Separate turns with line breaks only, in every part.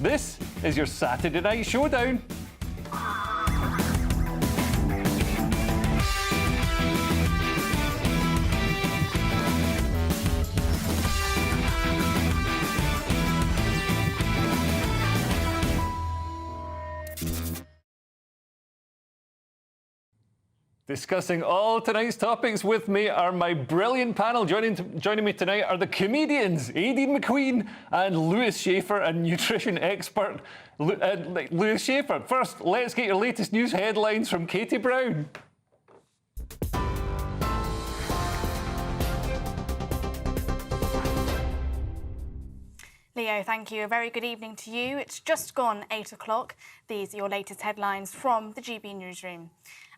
This is your Saturday Night Showdown. Discussing all tonight's topics with me are my brilliant panel. Joining me tonight are the comedians Aidan McQueen and Lewis Schaefer, a nutrition expert. Lewis Schaefer, first, let's get your latest news headlines from Katie Brown.
Leo, thank you. A very good evening to you. It's just gone 8 o'clock. These are your latest headlines from the GB newsroom.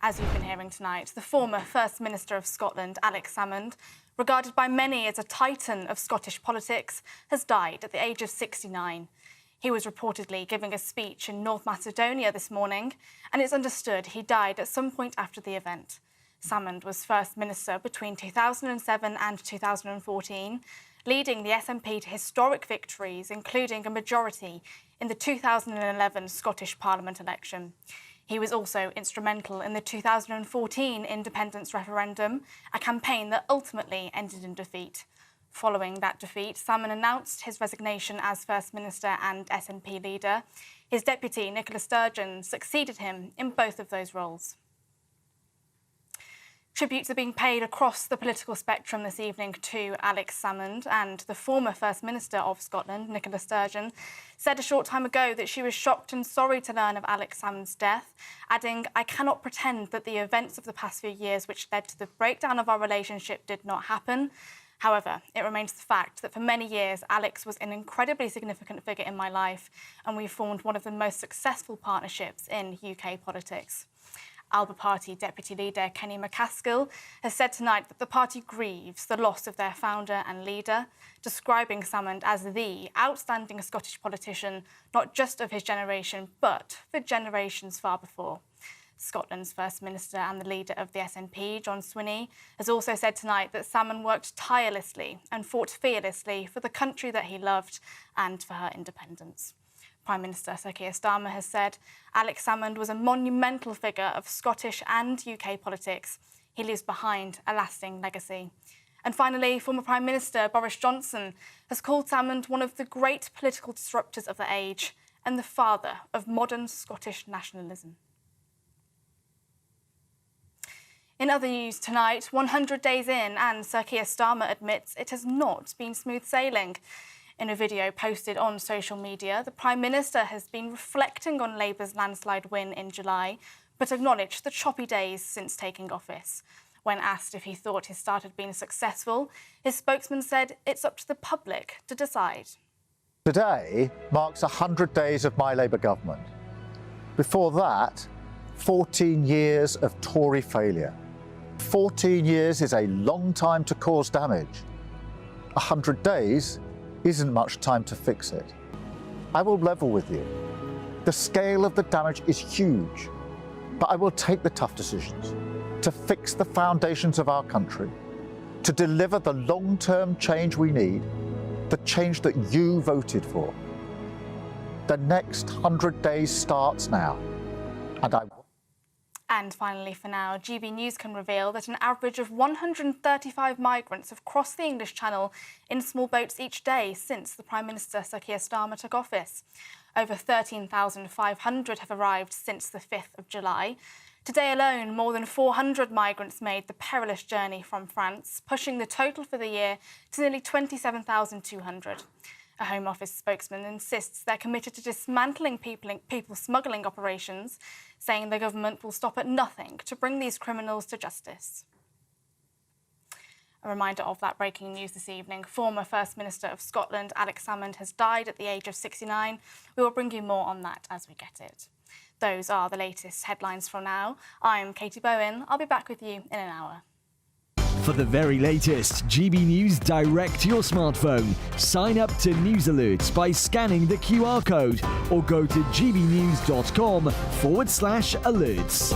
As you've been hearing tonight, the former First Minister of Scotland, Alex Salmond, regarded by many as a titan of Scottish politics, has died at the age of 69. He was reportedly giving a speech in North Macedonia this morning, and it's understood he died at some point after the event. Salmond was First Minister between 2007 and 2014, leading the SNP to historic victories, including a majority in the 2011 Scottish Parliament election. He was also instrumental in the 2014 independence referendum, a campaign that ultimately ended in defeat. Following that defeat, Salmond announced his resignation as First Minister and SNP leader. His deputy, Nicola Sturgeon, succeeded him in both of those roles. Tributes are being paid across the political spectrum this evening to Alex Salmond, and the former First Minister of Scotland, Nicola Sturgeon, said a short time ago that she was shocked and sorry to learn of Alex Salmond's death, adding, "I cannot pretend that the events of the past few years which led to the breakdown of our relationship did not happen. However, it remains the fact that for many years, Alex was an incredibly significant figure in my life, and we formed one of the most successful partnerships in UK politics." Alba Party Deputy Leader Kenny McCaskill has said tonight that the party grieves the loss of their founder and leader, describing Salmond as the outstanding Scottish politician, not just of his generation, but for generations far before. Scotland's First Minister and the leader of the SNP, John Swinney, has also said tonight that Salmond worked tirelessly and fought fearlessly for the country that he loved and for her independence. Prime Minister Sir Keir Starmer has said Alex Salmond was a monumental figure of Scottish and UK politics. He leaves behind a lasting legacy. And finally, former Prime Minister Boris Johnson has called Salmond one of the great political disruptors of the age and the father of modern Scottish nationalism. In other news tonight, 100 days in, and Sir Keir Starmer admits it has not been smooth sailing. In a video posted on social media, the Prime Minister has been reflecting on Labour's landslide win in July, but acknowledged the choppy days since taking office. When asked if he thought his start had been successful, his spokesman said it's up to the public to decide.
Today marks 100 days of my Labour government. Before that, 14 years of Tory failure. 14 years is a long time to cause damage. 100 days isn't much time to fix it. I will level with you. The scale of the damage is huge, but I will take the tough decisions to fix the foundations of our country, to deliver the long-term change we need, the change that you voted for. The next 100 days starts now, and
And finally, for now, GB News can reveal that an average of 135 migrants have crossed the English Channel in small boats each day since the Prime Minister Sir Keir Starmer took office. Over 13,500 have arrived since the 5th of July. Today alone, more than 400 migrants made the perilous journey from France, pushing the total for the year to nearly 27,200. A Home Office spokesman insists they're committed to dismantling people smuggling operations, saying the government will stop at nothing to bring these criminals to justice. A reminder of that breaking news this evening. Former First Minister of Scotland, Alex Salmond, has died at the age of 69. We will bring you more on that as we get it. Those are the latest headlines for now. I'm Katie Bowen. I'll be back with you in an hour.
For the very latest GB News direct to your smartphone, sign up to News Alerts by scanning the QR code or go to gbnews.com/alerts.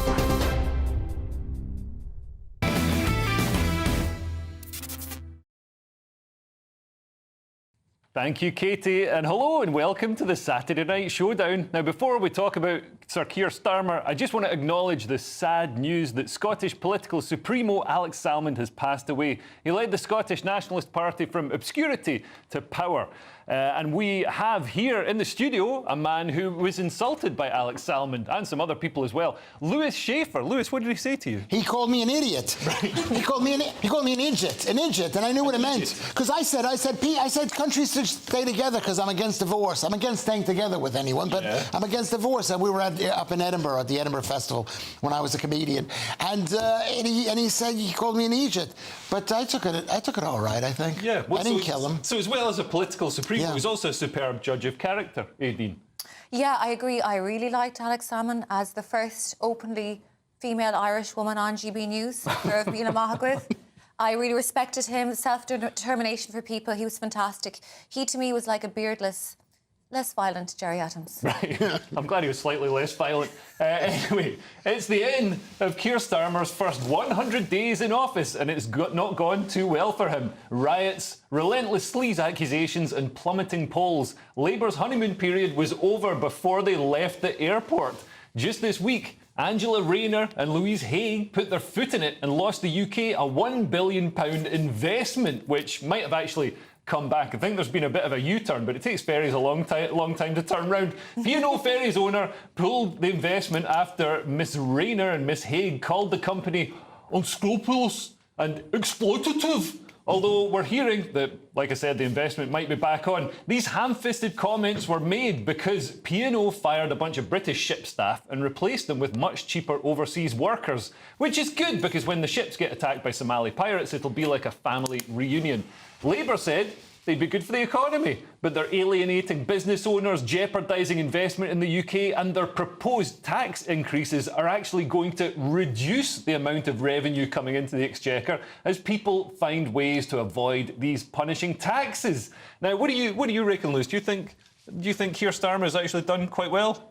Thank you, Katie, and hello and welcome to the Saturday Night Showdown. Now, before we talk about Sir Keir Starmer, I just want to acknowledge the sad news that Scottish political supremo Alex Salmond has passed away. He led the Scottish Nationalist Party from obscurity to power. And we have here in the studio a man who was insulted by Alex Salmond and some other people as well. Lewis Schaefer. Lewis, what did he say to you?
He called me an idiot. He called me an idiot, and I knew what it meant. Because I said countries should stay together because I'm against divorce. I'm against staying together with anyone, but I'm against divorce. And we were up in Edinburgh at the Edinburgh Festival when I was a comedian, and he said he called me an idiot. But I took it all right, I think.
Yeah, well,
I didn't kill him.
So as well as a political supremo, he was also a superb judge of character, Aideen.
Yeah, I agree. I really liked Alex Salmond as the first openly female Irish woman on GBNews. I really respected him, self-determination for people. He was fantastic. He, to me, was like a beardless, less violent Gerry Adams.
Right. I'm glad he was slightly less violent. Anyway, it's the end of Keir Starmer's first 100 days in office, and it's not gone too well for him. Riots, relentless sleaze accusations and plummeting polls. Labour's honeymoon period was over before they left the airport. Just this week, Angela Rayner and Louise Hay put their foot in it and lost the UK a £1 billion investment, which might have actually come back. I think there's been a bit of a U-turn, but it takes ferries a long time to turn round. P&O Ferries owner pulled the investment after Miss Rayner and Miss Haig called the company unscrupulous and exploitative. Although we're hearing that, like I said, the investment might be back on. These ham-fisted comments were made because P&O fired a bunch of British ship staff and replaced them with much cheaper overseas workers, which is good because when the ships get attacked by Somali pirates, it'll be like a family reunion. Labour said they'd be good for the economy, but they're alienating business owners, jeopardising investment in the UK, and their proposed tax increases are actually going to reduce the amount of revenue coming into the Exchequer as people find ways to avoid these punishing taxes. Now, what do you reckon, Lewis? Do you think Keir Starmer has actually done quite well?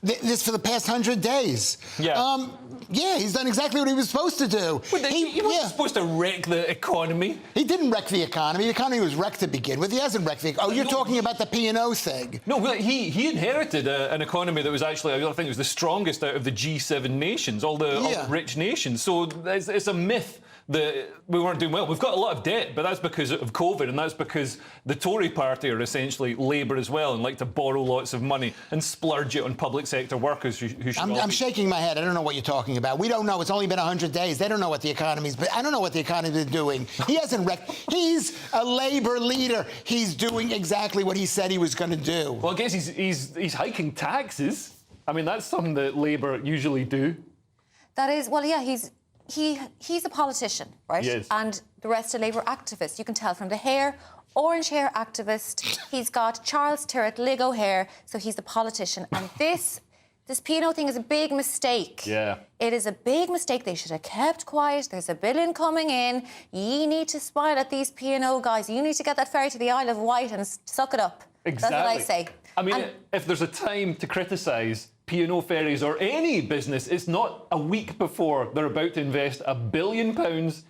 This for the past 100 days.
Yeah.
Yeah, he's done exactly what he was supposed to do.
He wasn't supposed to wreck the economy.
He didn't wreck the economy. The economy was wrecked to begin with. He hasn't wrecked the economy. Oh, you're talking about the P&O thing.
No, well, he inherited an economy that was actually, I think it was the strongest out of the G7 nations, all the rich nations. So it's a myth that we weren't doing well. We've got a lot of debt, but that's because of COVID, and that's because the Tory party are essentially Labour as well and like to borrow lots of money and splurge it on public sector workers who should
I'm shaking my head. I don't know what you're talking about. We don't know. It's only been 100 days. They don't know what the economy's... But I don't know what the economy's doing. He hasn't wrecked... He's a Labour leader. He's doing exactly what he said he was going to do.
Well, I guess he's hiking taxes. I mean, that's something that Labour usually do.
That is, well, yeah, he's a politician, right?
Yes.
And the rest are Labour activists. You can tell from the hair, orange hair activist. He's got Charles Tyrrell Ligo hair, so he's a politician. And this P&O thing is a big mistake.
Yeah.
It is a big mistake. They should have kept quiet. There's $1 billion coming in. You need to smile at these P&O guys. You need to get that ferry to the Isle of Wight and suck it up.
Exactly.
That's what I say.
I mean, if there's a time to criticise P&O Ferries or any business, it's not a week before they're about to invest £1 billion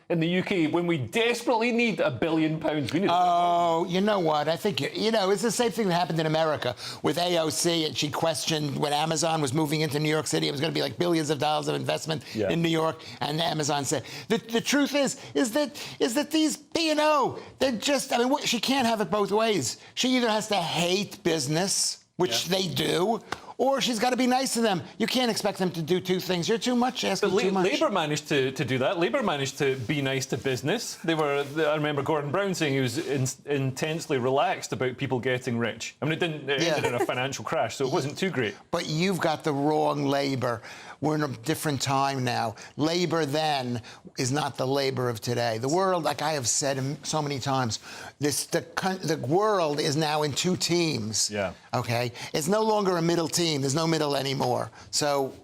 in the UK when we desperately need £1 billion. We need
you know what? I think, it's the same thing that happened in America with AOC, and she questioned when Amazon was moving into New York City, it was going to be like billions of dollars of investment in New York, and Amazon said, the truth is that these P&O, they're just, I mean, she can't have it both ways. She either has to hate business, which they do, or she's got to be nice to them. You can't expect them to do two things. You're too much asking too much.
Labour managed to do that. Labour managed to be nice to business. I remember Gordon Brown saying he was intensely relaxed about people getting rich. I mean, it ended in a financial crash, so it wasn't too great.
But you've got the wrong Labour. We're in a different time now. Labour then is not the Labour of today. The world, like I have said so many times, the world is now in two teams. Yeah. Okay? It's no longer a middle team. There's no middle anymore. So...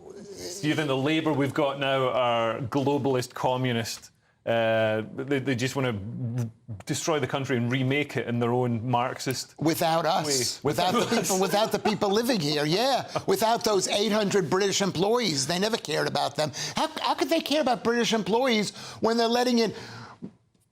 Do you think the Labour we've got now are globalist, communist? They just want to destroy the country and remake it in their own Marxist
without us, without the people living here. Yeah, without those 800 British employees, they never cared about them. How could they care about British employees when they're letting in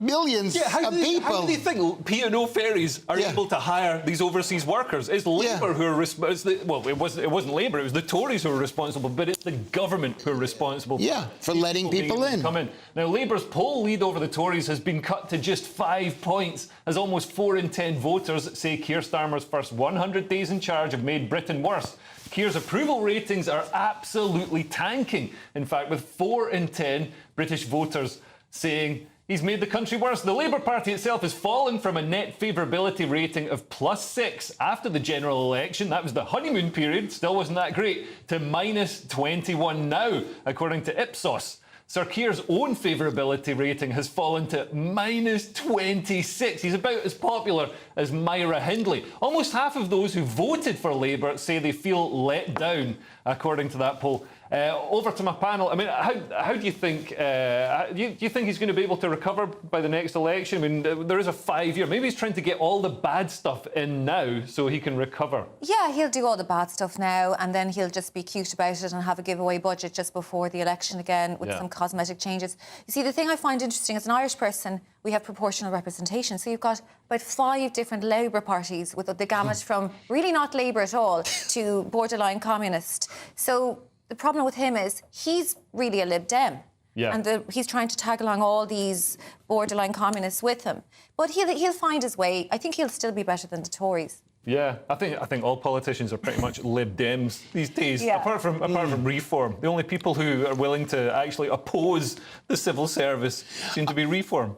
millions of people.
How do you think P&O ferries are able to hire these overseas workers? It's Labour who are responsible. Well, it wasn't Labour, it was the Tories who were responsible, but it's the government who are responsible
for letting people in.
Come in. Now, Labour's poll lead over the Tories has been cut to just 5 points, as almost 4 in 10 voters say Keir Starmer's first 100 days in charge have made Britain worse. Keir's approval ratings are absolutely tanking. In fact, with 4 in 10 British voters saying he's made the country worse. The Labour Party itself has fallen from a net favourability rating of +6 after the general election. That was the honeymoon period, still wasn't that great, to -21 now, according to Ipsos. Sir Keir's own favourability rating has fallen to -26. He's about as popular as Myra Hindley. Almost half of those who voted for Labour say they feel let down, according to that poll. Over to my panel. I mean, how do you think? Do you think he's going to be able to recover by the next election? I mean, there is a 5-year. Maybe he's trying to get all the bad stuff in now so he can recover.
Yeah, he'll do all the bad stuff now, and then he'll just be cute about it and have a giveaway budget just before the election again with some cosmetic changes. You see, the thing I find interesting as an Irish person, we have proportional representation. So you've got about 5 different Labour parties with the gamut from really not Labour at all to borderline communist. So the problem with him is he's really a Lib Dem. Yeah. And he's trying to tag along all these borderline communists with him. But he'll find his way. I think he'll still be better than the Tories.
Yeah, I think all politicians are pretty much Lib Dems these days, apart from Reform. The only people who are willing to actually oppose the civil service seem to be Reform.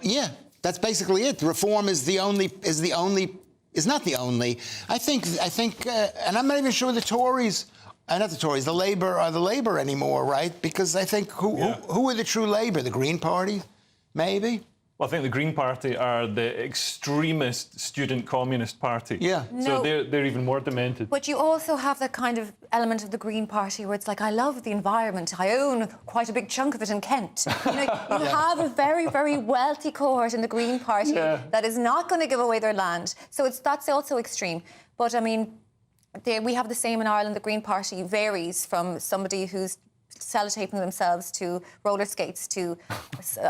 Yeah, that's basically it. Reform is not the only. I think, and I'm not even sure the Tories. Not the Tories, the Labour are the Labour anymore, right? Because I think who are the true Labour? The Green Party, maybe?
Well, I think the Green Party are the extremist student communist party. Yeah. So they're even more demented.
But you also have that kind of element of the Green Party where it's like, I love the environment. I own quite a big chunk of it in Kent. You know, you have a very, very wealthy cohort in the Green Party that is not going to give away their land. So that's also extreme. But, I mean, we have the same in Ireland. The Green Party varies from somebody who's sellotaping themselves to roller skates to,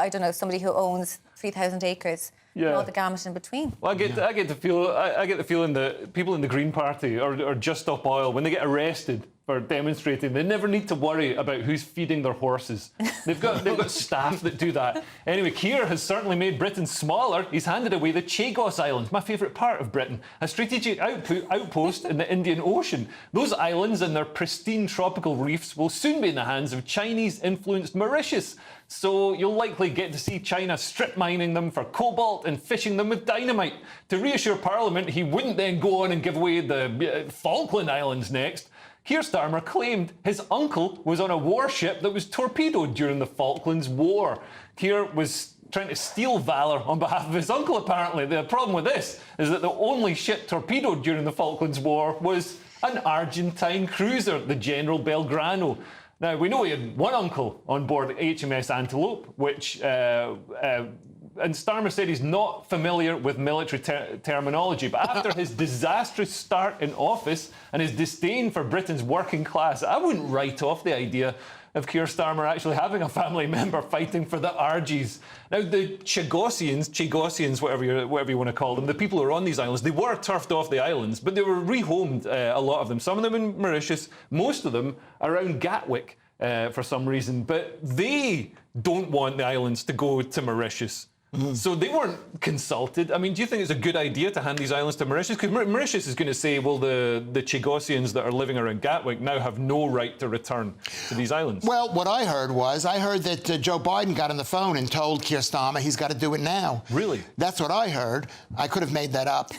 I don't know, somebody who owns 3,000 acres. And all the gamut in between.
Well, I get the feeling that people in the Green Party or Just Stop Oil, when they get arrested for demonstrating, they never need to worry about who's feeding their horses. They've got staff that do that. Anyway, Keir has certainly made Britain smaller. He's handed away the Chagos Islands, my favourite part of Britain, a strategic outpost in the Indian Ocean. Those islands and their pristine tropical reefs will soon be in the hands of Chinese-influenced Mauritius. So you'll likely get to see China strip mining them for cobalt and fishing them with dynamite. To reassure Parliament he wouldn't then go on and give away the Falkland Islands next, Keir Starmer claimed his uncle was on a warship that was torpedoed during the Falklands War. Keir was trying to steal valour on behalf of his uncle, apparently. The problem with this is that the only ship torpedoed during the Falklands War was an Argentine cruiser, the General Belgrano. Now, we know he had one uncle on board HMS Antelope, which, and Starmer said he's not familiar with military terminology, but after his disastrous start in office and his disdain for Britain's working class, I wouldn't write off the idea of Keir Starmer actually having a family member fighting for the Argies. Now, the Chagosians, whatever you want to call them, the people who are on these islands, they were turfed off the islands, but they were rehomed, a lot of them. Some of them in Mauritius, most of them around Gatwick for some reason. But they don't want the islands to go to Mauritius. So they weren't consulted. I mean, do you think it's a good idea to hand these islands to Mauritius? Because Mauritius is going to say, well, the Chagosians that are living around Gatwick now have no right to return to these islands.
Well, what I heard that Joe Biden got on the phone and told Keir Starmer he's got to do it now.
Really?
That's what I heard. I could have made that up.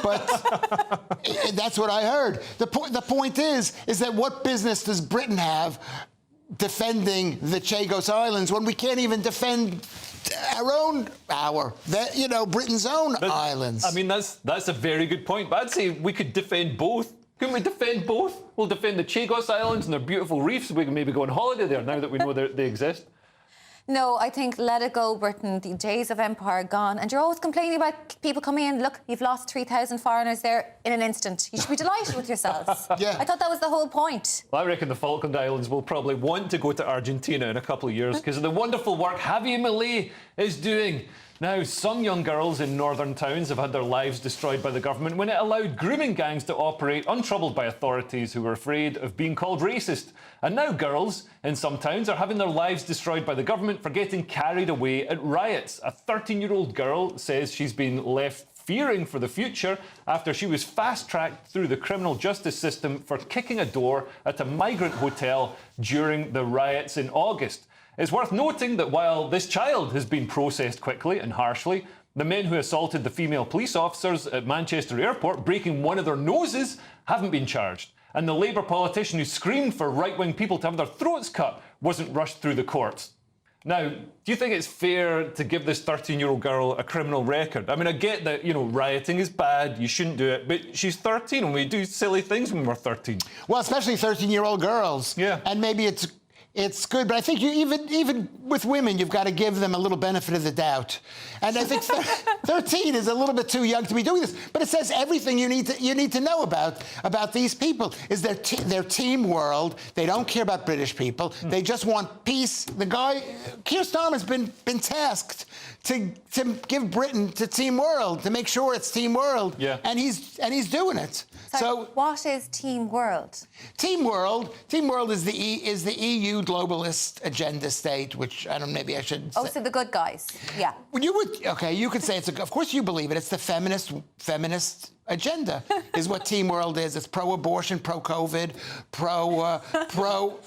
But that's what I heard. The point is that what business does Britain have defending the Chagos Islands when we can't even defend Britain's own islands?
I mean, that's a very good point. But I'd say we could defend both. Couldn't we defend both? We'll defend the Chagos Islands and their beautiful reefs. We can maybe go on holiday there now that we know they exist.
No, I think let it go, Britain. The days of empire are gone. And you're always complaining about people coming in. Look, you've lost 3,000 foreigners there in an instant. You should be delighted with yourselves.
Yeah.
I thought that was the whole point.
Well, I reckon the Falkland Islands will probably want to go to Argentina in a couple of years because of the wonderful work Javier Milei is doing. Now, some young girls in northern towns have had their lives destroyed by the government when it allowed grooming gangs to operate untroubled by authorities who were afraid of being called racist. And now girls in some towns are having their lives destroyed by the government for getting carried away at riots. A 13-year-old girl says she's been left fearing for the future after she was fast-tracked through the criminal justice system for kicking a door at a migrant hotel during the riots in August. It's worth noting that while this child has been processed quickly and harshly, the men who assaulted the female police officers at Manchester Airport, breaking one of their noses, haven't been charged. And the Labour politician who screamed for right-wing people to have their throats cut wasn't rushed through the courts. Now, do you think it's fair to give this 13-year-old girl a criminal record? I mean, I get that, rioting is bad, you shouldn't do it, but she's 13 and we do silly things when we're 13.
Well, especially 13-year-old girls.
Yeah.
And maybe it's good, but I think even with women, you've got to give them a little benefit of the doubt. And I think 13 is a little bit too young to be doing this. But it says everything you need to know about these people. Is their team world. They don't care about British people. They just want peace. The guy, Keir Starmer's been tasked to give Britain to Team World, to make sure it's Team World.
Yeah.
And he's doing it.
So what is Team World?
Team World is the EU globalist agenda state, which I don't know, maybe I should say.
Oh, so the good guys. Yeah.
Well, you could say of course you believe it. It's the feminist agenda is what Team World is. It's pro-abortion, pro-COVID,
pro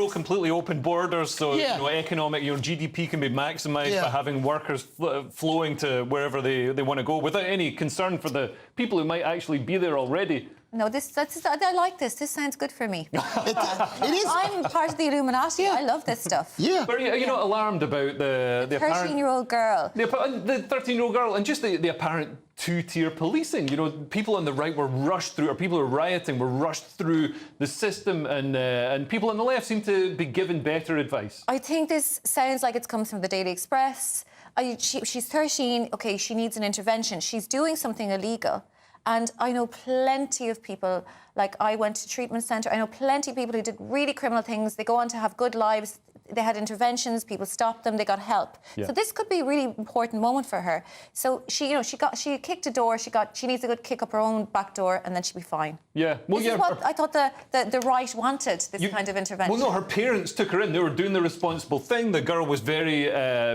completely open borders, so economic, GDP can be maximised by having workers flowing to wherever they want to go without any concern for the people who might actually be there already.
No, I like this. This sounds good for me.
It is.
I'm part of the Illuminati. I love this stuff.
Yeah.
But are you not alarmed about the
13-year-old girl?
The 13-year-old girl and just the apparent two-tier policing? People on the right were rushed through, or people who are rioting were rushed through the system, and people on the left seem to be given better advice.
I think this sounds like it's come from the Daily Express. She's 13. OK, she needs an intervention. She's doing something illegal. And I know plenty of people, like I went to treatment centre, I know plenty of people who did really criminal things. They go on to have good lives. They had interventions, people stopped them, they got help.
Yeah.
So this could be a really important moment for her. So she kicked a door, she needs a good kick up her own back door, and then she'll be fine.
Yeah. Well,
this is what I thought the right wanted, this kind of intervention.
Well, no, her parents took her in. They were doing the responsible thing. The girl was very,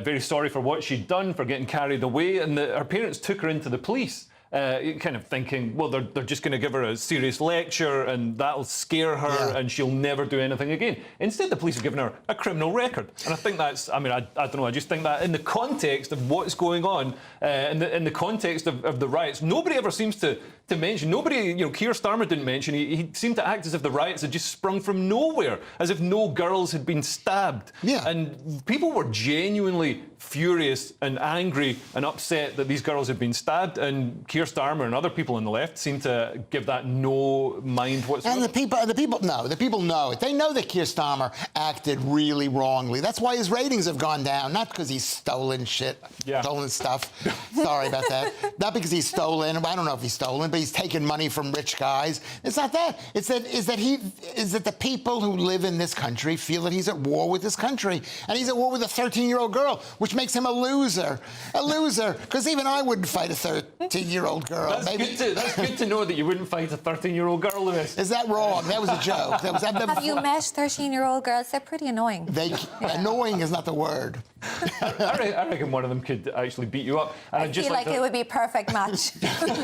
very sorry for what she'd done, for getting carried away, and her parents took her into the police. Kind of thinking, well, they're just going to give her a serious lecture and that'll scare her and she'll never do anything again. Instead, the police have given her a criminal record. And I think that's, I don't know, I just think that in the context of what's going on, in the context of the riots, nobody ever seems to mention, Keir Starmer didn't mention, he seemed to act as if the riots had just sprung from nowhere, as if no girls had been stabbed.
Yeah.
And people were genuinely furious and angry and upset that these girls had been stabbed, and Keir Starmer and other people on the left seem to give that no mind whatsoever.
And the people know it. They know that Keir Starmer acted really wrongly. That's why his ratings have gone down, not because he's stolen stolen stuff. Sorry about that. Not because he's stolen. I don't know if he's stolen, but he's taken money from rich guys. It's not that. It's that the people who live in this country feel that he's at war with this country, and he's at war with a 13-year-old girl, which makes him a loser. A loser, because even I wouldn't fight a 13-year-old girl.
That's good to know that you wouldn't fight a 13-year-old girl, Lewis.
Is that wrong? That was a joke.
Have you met 13-year-old girls? They're pretty annoying.
Annoying is not the word.
I reckon one of them could actually beat you up. And
I feel like it would be a perfect match.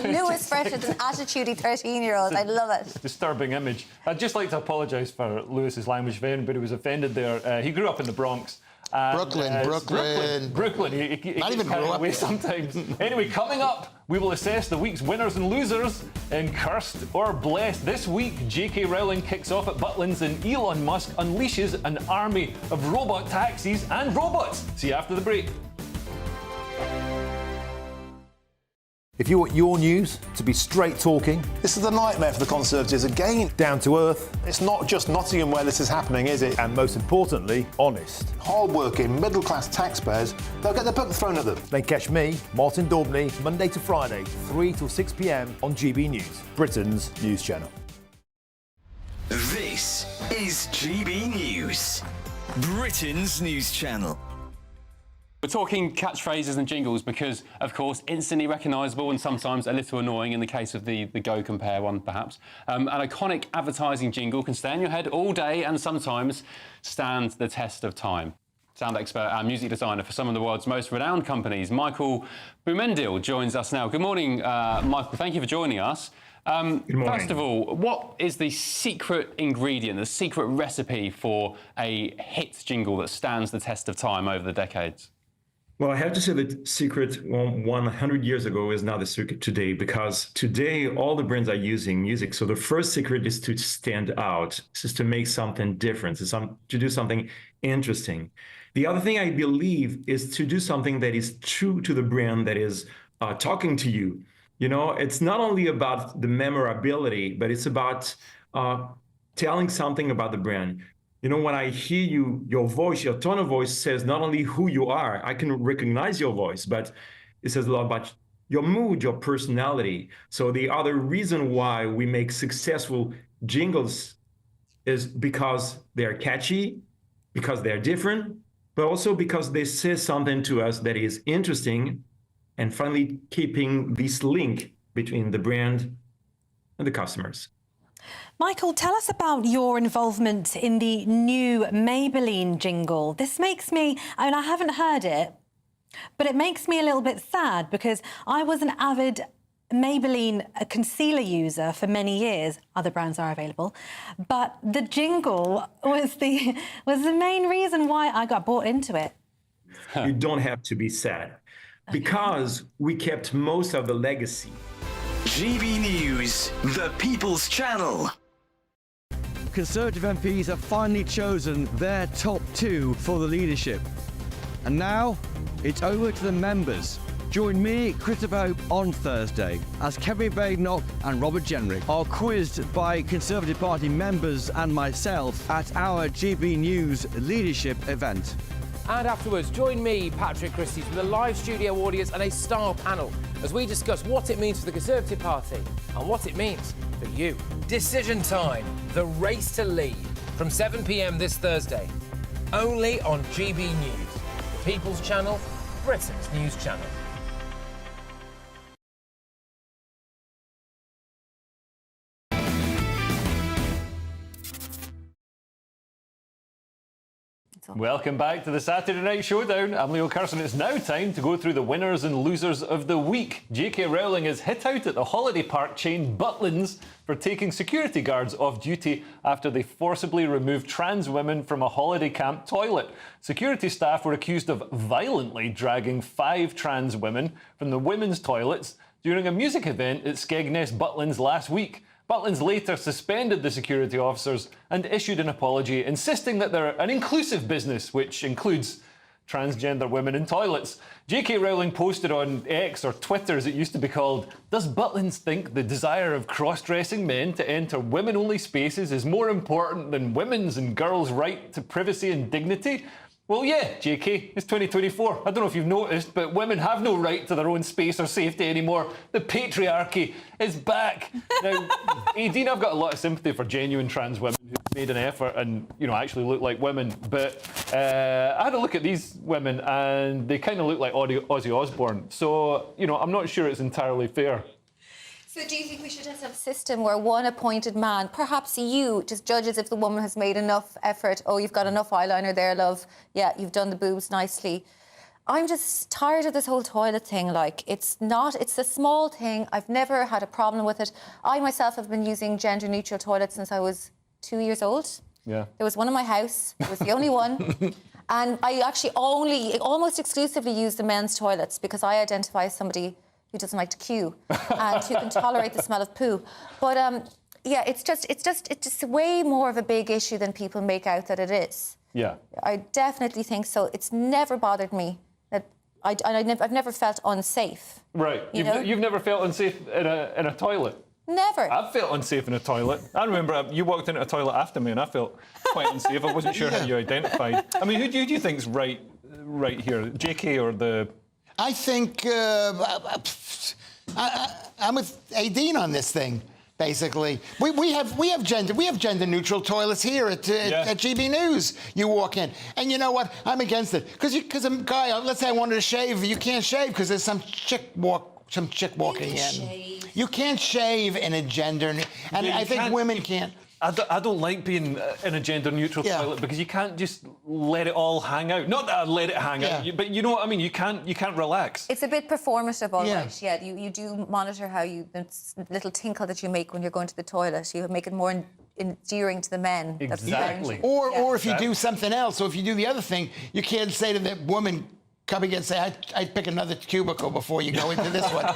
Lewis versus an attitudey 13-year-old. I'd love it.
Disturbing image. I'd just like to apologise for Lewis's language if anybody was offended there. He grew up in the Bronx.
Brooklyn.
He
Not even
carried
grew up.
away sometimes. Anyway, coming up, we will assess the week's winners and losers in Cursed or Blessed. This week, J.K. Rowling kicks off at Butlins and Elon Musk unleashes an army of robot taxis and robots. See you after the break.
If you want your news to be straight talking,
This is a nightmare for the Conservatives again.
down to earth,
It's not just Nottingham where this is happening, is it?
and most importantly, honest,
Hard-working, middle-class taxpayers, they'll get their book thrown at them.
then catch me, Martin Daubney, Monday to Friday, 3 till 6 p.m. on GB News, Britain's news channel.
This is GB News, Britain's news channel.
We're talking catchphrases and jingles because, of course, instantly recognisable and sometimes a little annoying in the case of the Go Compare one, perhaps. An iconic advertising jingle can stay in your head all day and sometimes stand the test of time. Sound expert and music designer for some of the world's most renowned companies, Michael Boumendil, joins us now. Good morning, Michael. Thank you for joining us.
Good morning.
First of all, what is the secret ingredient, the secret recipe for a hit jingle that stands the test of time over the decades?
Well, I have to say that secret 100 years ago is not the secret today, because today all the brands are using music. So the first secret is to stand out, is to make something different, to do something interesting. The other thing I believe is to do something that is true to the brand that is talking to you. You know, it's not only about the memorability, but it's about telling something about the brand. You know, when I hear you, your voice, your tone of voice says not only who you are, I can recognize your voice, but it says a lot about your mood, your personality. So the other reason why we make successful jingles is because they're catchy, because they're different, but also because they say something to us that is interesting, and finally keeping this link between the brand and the customers.
Michael, tell us about your involvement in the new Maybelline jingle. This makes me, I mean, I haven't heard it, but it makes me a little bit sad because I was an avid Maybelline concealer user for many years. Other brands are available, but the jingle was the main reason why I got bought into it.
You don't have to be sad because we kept most of the legacy.
GB News, the People's Channel.
Conservative MPs have finally chosen their top 2 for the leadership. And now, it's over to the members. Join me, Christopher Hope, on Thursday as Kevin Badenoch and Robert Jenrick are quizzed by Conservative Party members and myself at our GB News leadership event.
And afterwards, join me, Patrick Christys, with a live studio audience and a star panel as we discuss what it means for the Conservative Party and what it means for you. Decision Time, the race to lead, from 7 p.m. this Thursday, only on GB News, the People's Channel, Britain's news channel.
Welcome back to the Saturday Night Showdown. I'm Leo Carson. It's now time to go through the winners and losers of the week. J.K. Rowling is hit out at the holiday park chain Butlins for taking security guards off duty after they forcibly removed trans women from a holiday camp toilet. Security staff were accused of violently dragging 5 trans women from the women's toilets during a music event at Skegness Butlins last week. Butlins later suspended the security officers and issued an apology, insisting that they're an inclusive business, which includes transgender women in toilets. J.K. Rowling posted on X, or Twitter as it used to be called, "Does Butlins think the desire of cross-dressing men to enter women-only spaces is more important than women's and girls' right to privacy and dignity?" Well, yeah, JK, it's 2024. I don't know if you've noticed, but women have no right to their own space or safety anymore. The patriarchy is back. Now, Aideen, I've got a lot of sympathy for genuine trans women who've made an effort and, you know, actually look like women. But I had a look at these women and they kind of look like Ozzy Osbourne. So, you know, I'm not sure it's entirely fair.
So do you think we should just have a system where one appointed man, perhaps you, just judges if the woman has made enough effort? Oh, you've got enough eyeliner there, love. Yeah, you've done the boobs nicely. I'm just tired of this whole toilet thing. Like, it's a small thing. I've never had a problem with it. I myself have been using gender-neutral toilets since I was 2 years old.
Yeah.
There was one in my house. It was the only one. And I actually almost exclusively use the men's toilets because I identify as somebody who doesn't like to queue and who can tolerate the smell of poo. But yeah, it's just way more of a big issue than people make out that it is.
Yeah.
I definitely think so. It's never bothered me that I've never felt unsafe.
Right. You've never felt unsafe in a toilet?
Never.
I've felt unsafe in a toilet. I remember you walked into a toilet after me and I felt quite unsafe. I wasn't sure how you identified. I mean, who do you think's right here? JK or the...
I think I'm with Aideen on this thing. Basically, we have gender neutral toilets here at GB News. You walk in, and you know what? I'm against it because a guy. Let's say I wanted to shave, you can't shave because there's some chick walking in. You can't shave in a gender, and I think women can't.
I don't like being in a gender-neutral toilet because you can't just let it all hang out. Not that I let it hang out, but you know what I mean. You can't relax.
It's a bit performative, all right. Yeah, you do monitor how the little tinkle that you make when you're going to the toilet. You make it more endearing to the men.
Exactly.
Or if you do something else. So if you do the other thing, you can't say to the woman, come again and say, I'd pick another cubicle before you go into this one.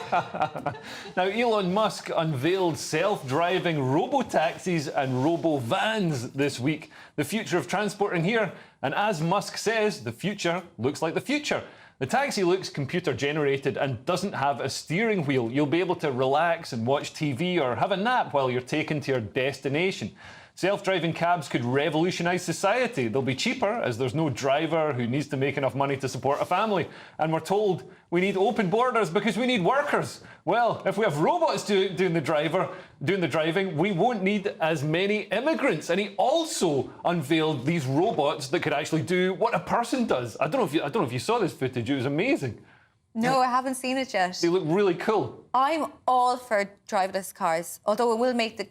Now, Elon Musk unveiled self-driving robo-taxis and robo-vans this week. The future of transport in here. And as Musk says, the future looks like the future. The taxi looks computer-generated and doesn't have a steering wheel. You'll be able to relax and watch TV or have a nap while you're taken to your destination. Self-driving cabs could revolutionise society. They'll be cheaper as there's no driver who needs to make enough money to support a family. And we're told we need open borders because we need workers. Well, if we have robots doing the driving, we won't need as many immigrants. And he also unveiled these robots that could actually do what a person does. I don't know if you saw this footage. It was amazing.
No, I haven't seen it yet.
They look really cool.
I'm all for driverless cars, although it will make the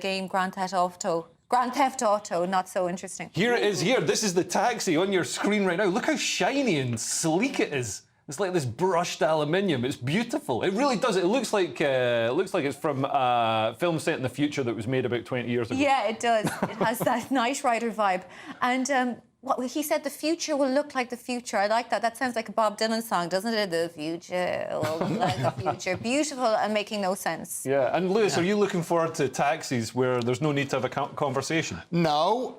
game Grand Theft Auto not so interesting.
Here it is here. This is the taxi on your screen right now. Look how shiny and sleek it is. It's like this brushed aluminium. It's beautiful. It really does. It looks like it's from a film set in the future that was made about 20 years ago.
Yeah, it does. It has that Knight Rider vibe. And what he said, the future will look like the future. I like that. That sounds like a Bob Dylan song, doesn't it? The future will look like the future. Beautiful and making no sense.
Yeah. And Lewis, are you looking forward to taxis where there's no need to have a conversation?
No.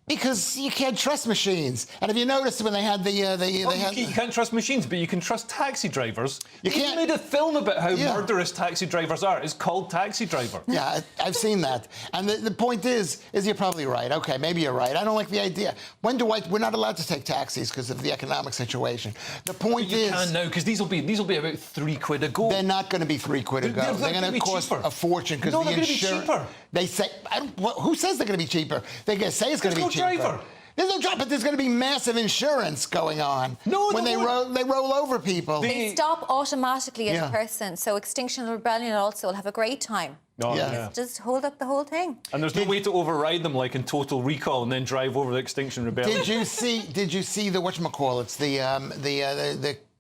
Because you can't trust machines. And have you noticed when they had
you can't trust machines, but you can trust taxi drivers. You made a film about how murderous taxi drivers are. It's called Taxi Driver.
Yeah, I've seen that. And the point is you're probably right. Okay, maybe you're right. I don't like the idea. We're not allowed to take taxis because of the economic situation. The point is...
You can now, because these will be about £3 a go.
They're not going to be £3 a go. They're going to cost a fortune because the insurance...
Cheaper.
They say... who says they're going to be cheaper? They say it's going to be cheaper.
Driver.
There's no driver, but there's going to be massive insurance going on when they roll over people.
They stop automatically as a person, so Extinction Rebellion also will have a great time. Just hold up the whole thing.
And there's no way to override them like in Total Recall and then drive over the Extinction Rebellion.
Did you see the whatchamacallits,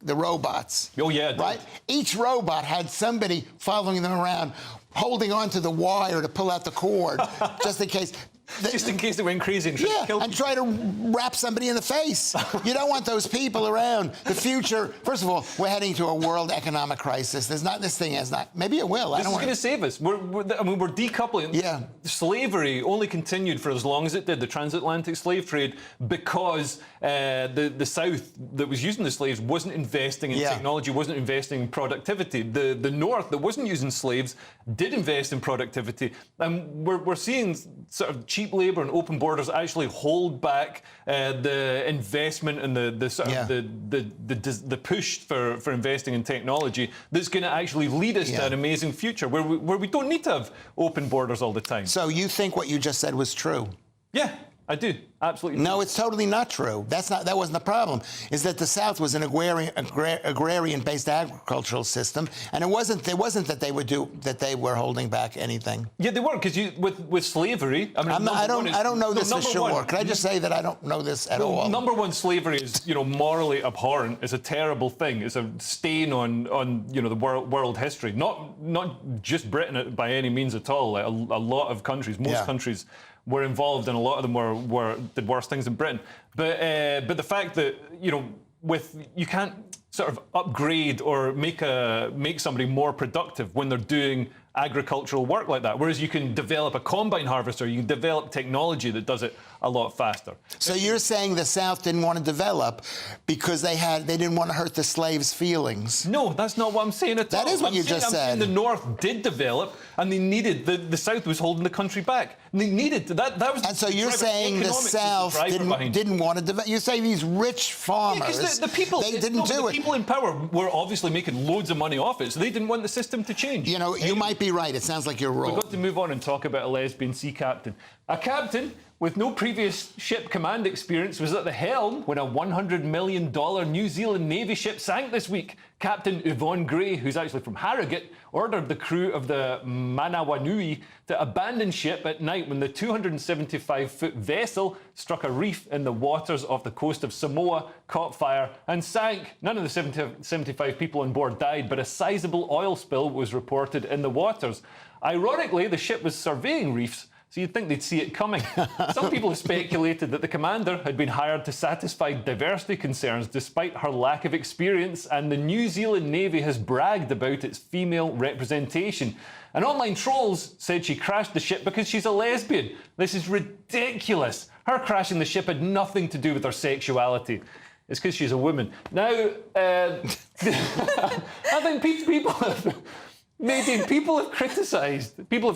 the robots?
Oh yeah.
Right? Each robot had somebody following them around, holding onto the wire to pull out the cord, just in case.
Just in case they went crazy and tried to kill
and try to wrap somebody in the face. You don't want those people around. The future, first of all, we're heading to a world economic crisis. This thing has not. Maybe it will.
This is going to save us. We're decoupling.
Yeah.
Slavery only continued for as long as it did, the transatlantic slave trade, because the South that was using the slaves wasn't investing in technology, wasn't investing in productivity. The North that wasn't using slaves did invest in productivity. And we're seeing sort of cheap labour and open borders actually hold back the investment and the push for investing in technology that's going to actually lead us to an amazing future where we don't need to have open borders all the time.
So you think what you just said was true?
Yeah, I do. Absolutely.
No, it's totally not true. That wasn't the problem. Is that the South was an agrarian-based agricultural system, and it wasn't that they were holding back anything.
Yeah, they were, because with slavery. I mean,
I don't know this for sure. Can I just say that I don't know this at all?
Number one, slavery is morally abhorrent. It's a terrible thing. It's a stain on the world history. Not just Britain by any means at all. Like a lot of countries, most countries, were involved, and a lot of them did worse things than Britain. But the fact that you can't sort of upgrade or make somebody more productive when they're doing agricultural work like that. Whereas you can develop a combine harvester, you can develop technology that does it a lot faster.
So you're saying the South didn't want to develop because they didn't want to hurt the slaves' feelings?
No, that's not what I'm saying at all.
That is what you just said.
I'm saying the North did develop, and they needed the South was holding the country back. And they needed to, that was.
And so you're saying the South didn't want to develop. You say these rich farmers.
Because the people
they didn't do it.
The people in power were obviously making loads of money off it, so they didn't want the system to change.
You know, you might be right. It sounds like you're wrong.
We've got to move on and talk about a lesbian sea captain. A captain with no previous ship command experience was at the helm when a $100 million New Zealand Navy ship sank this week. Captain Yvonne Gray, who's actually from Harrogate, ordered the crew of the Manawanui to abandon ship at night when the 275-foot vessel struck a reef in the waters off the coast of Samoa, caught fire and sank. None of the 75 people on board died, but a sizable oil spill was reported in the waters. Ironically, the ship was surveying reefs, so you'd think they'd see it coming. Some people have speculated that the commander had been hired to satisfy diversity concerns despite her lack of experience, and the New Zealand Navy has bragged about its female representation. And online trolls said she crashed the ship because she's a lesbian. This is ridiculous. Her crashing the ship had nothing to do with her sexuality. It's because she's a woman. Now, I think people have... Nadine, people have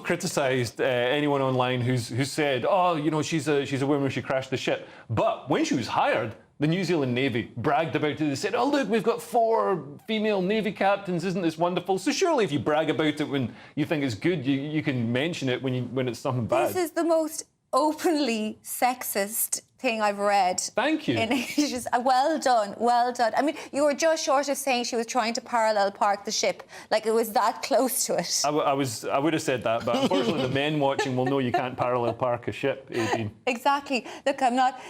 criticised anyone online who's said, oh, you know, she's a woman, she crashed the ship. But when she was hired, the New Zealand Navy bragged about it. They said, oh, look, we've got 4 female Navy captains. Isn't this wonderful? So surely if you brag about it when you think it's good, you can mention it when it's something bad.
This is the most openly sexist thing I've read.
Thank you.
In ages. Well done, well done. I mean, you were just short of saying she was trying to parallel park the ship. Like, it was that close to it.
I would have said that, but unfortunately the men watching will know you can't parallel park a ship, 18.
Exactly. Look, I'm not...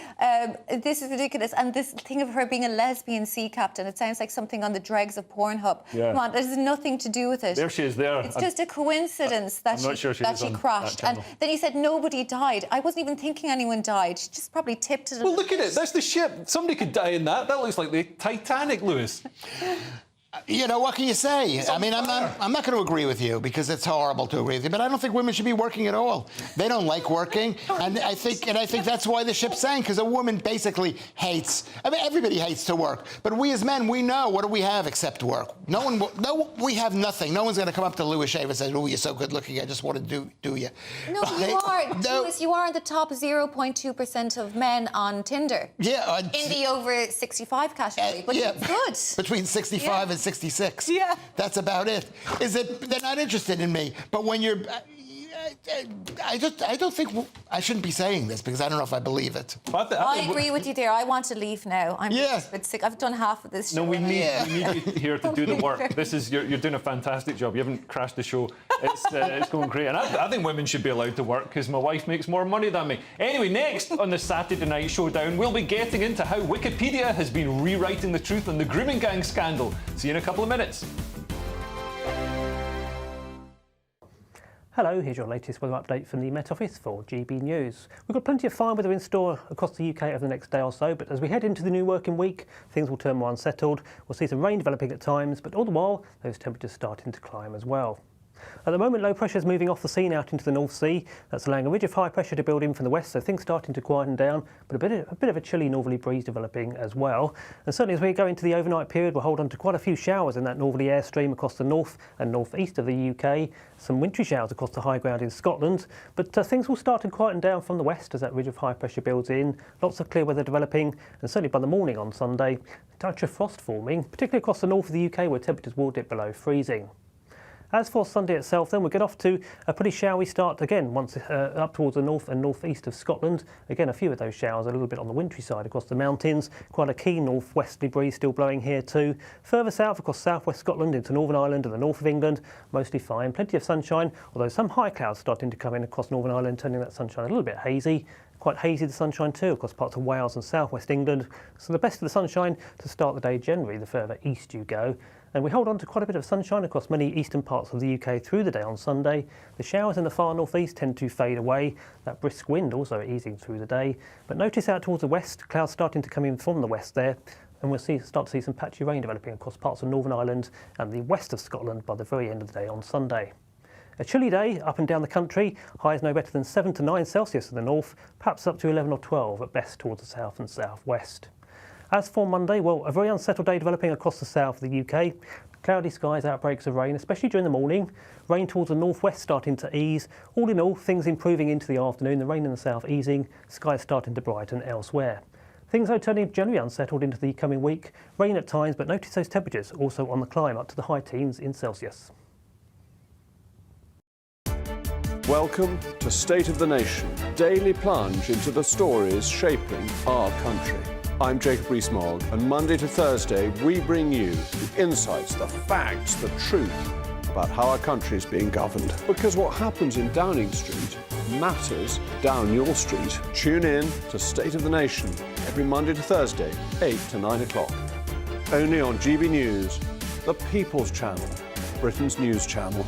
this is ridiculous. And this thing of her being a lesbian sea captain, it sounds like something on the dregs of Pornhub.
Yeah.
Come on, there's nothing to do with it.
There she is there.
It's just a coincidence that she crashed. And then he said nobody died. I wasn't even thinking anyone died. She just probably tipped it.
Well, look at it. That's the ship. Somebody could die in that. That looks like the Titanic, Lewis.
You know, what can you say? I mean, I'm not going to agree with you because it's horrible to agree with you, but I don't think women should be working at all. They don't like working, and I think that's why the ship sank, because a woman basically hates. I mean, everybody hates to work, but we as men, we know, what do we have except work? We have nothing. No one's going to come up to Louis Shave and say, "Oh, you're so good looking. I just want to do you."
No, you are. Lewis, you are in the top 0.2% of men on Tinder.
Yeah,
in the over 65 category, but
yeah,
it's good.
Between 65 and 66.
Yeah.
That's about it. Is that they're not interested in me. But when you're... I don't think... I shouldn't be saying this because I don't know if I believe it.
I agree with you there. I want to leave now. I'm just a bit sick. I've done half of this show.
No, we need you here to do the work. This is you're doing a fantastic job. You haven't crashed the show. It's going great. And I think women should be allowed to work because my wife makes more money than me. Anyway, next on the Saturday Night Showdown, we'll be getting into how Wikipedia has been rewriting the truth on the grooming gang scandal. See you in a couple of minutes.
Hello, here's your latest weather update from the Met Office for GB News. We've got plenty of fine weather in store across the UK over the next day or so, but as we head into the new working week, things will turn more unsettled. We'll see some rain developing at times, but all the while, those temperatures starting to climb as well. At the moment, low pressure is moving off the sea out into the North Sea. That's allowing a ridge of high pressure to build in from the west, so things starting to quieten down, but a bit of a chilly northerly breeze developing as well. And certainly as we go into the overnight period, we'll hold on to quite a few showers in that northerly airstream across the north and northeast of the UK. Some wintry showers across the high ground in Scotland, but things will start to quieten down from the west as that ridge of high pressure builds in. Lots of clear weather developing, and certainly by the morning on Sunday, a touch of frost forming, particularly across the north of the UK where temperatures will dip below freezing. As for Sunday itself, then, we'll get off to a pretty showery start again, once up towards the north and northeast of Scotland. Again, a few of those showers a little bit on the wintry side across the mountains. Quite a keen northwesterly breeze still blowing here too. Further south across southwest Scotland into Northern Ireland and the north of England, mostly fine. Plenty of sunshine, although some high clouds starting to come in across Northern Ireland, turning that sunshine a little bit hazy. Quite hazy the sunshine too across parts of Wales and southwest England. So the best of the sunshine to start the day generally the further east you go. And we hold on to quite a bit of sunshine across many eastern parts of the UK through the day on Sunday. The showers in the far northeast tend to fade away. That brisk wind also easing through the day. But notice out towards the west, clouds starting to come in from the west there. And we'll start to see some patchy rain developing across parts of Northern Ireland and the west of Scotland by the very end of the day on Sunday. A chilly day up and down the country, highs no better than 7 to 9 Celsius in the north, perhaps up to 11 or 12 at best towards the south and southwest. As for Monday, well, a very unsettled day developing across the south of the UK. Cloudy skies, outbreaks of rain, especially during the morning. Rain towards the northwest starting to ease. All in all, things improving into the afternoon, the rain in the south easing, skies starting to brighten elsewhere. Things are turning generally unsettled into the coming week. Rain at times, but notice those temperatures also on the climb up to the high teens in Celsius.
Welcome to State of the Nation, daily plunge into the stories shaping our country. I'm Jacob Rees-Mogg, and Monday to Thursday we bring you the insights, the facts, the truth about how our country is being governed. Because what happens in Downing Street matters down your street. Tune in to State of the Nation every Monday to Thursday, 8 to 9 o'clock. Only on GB News, the People's Channel, Britain's news channel.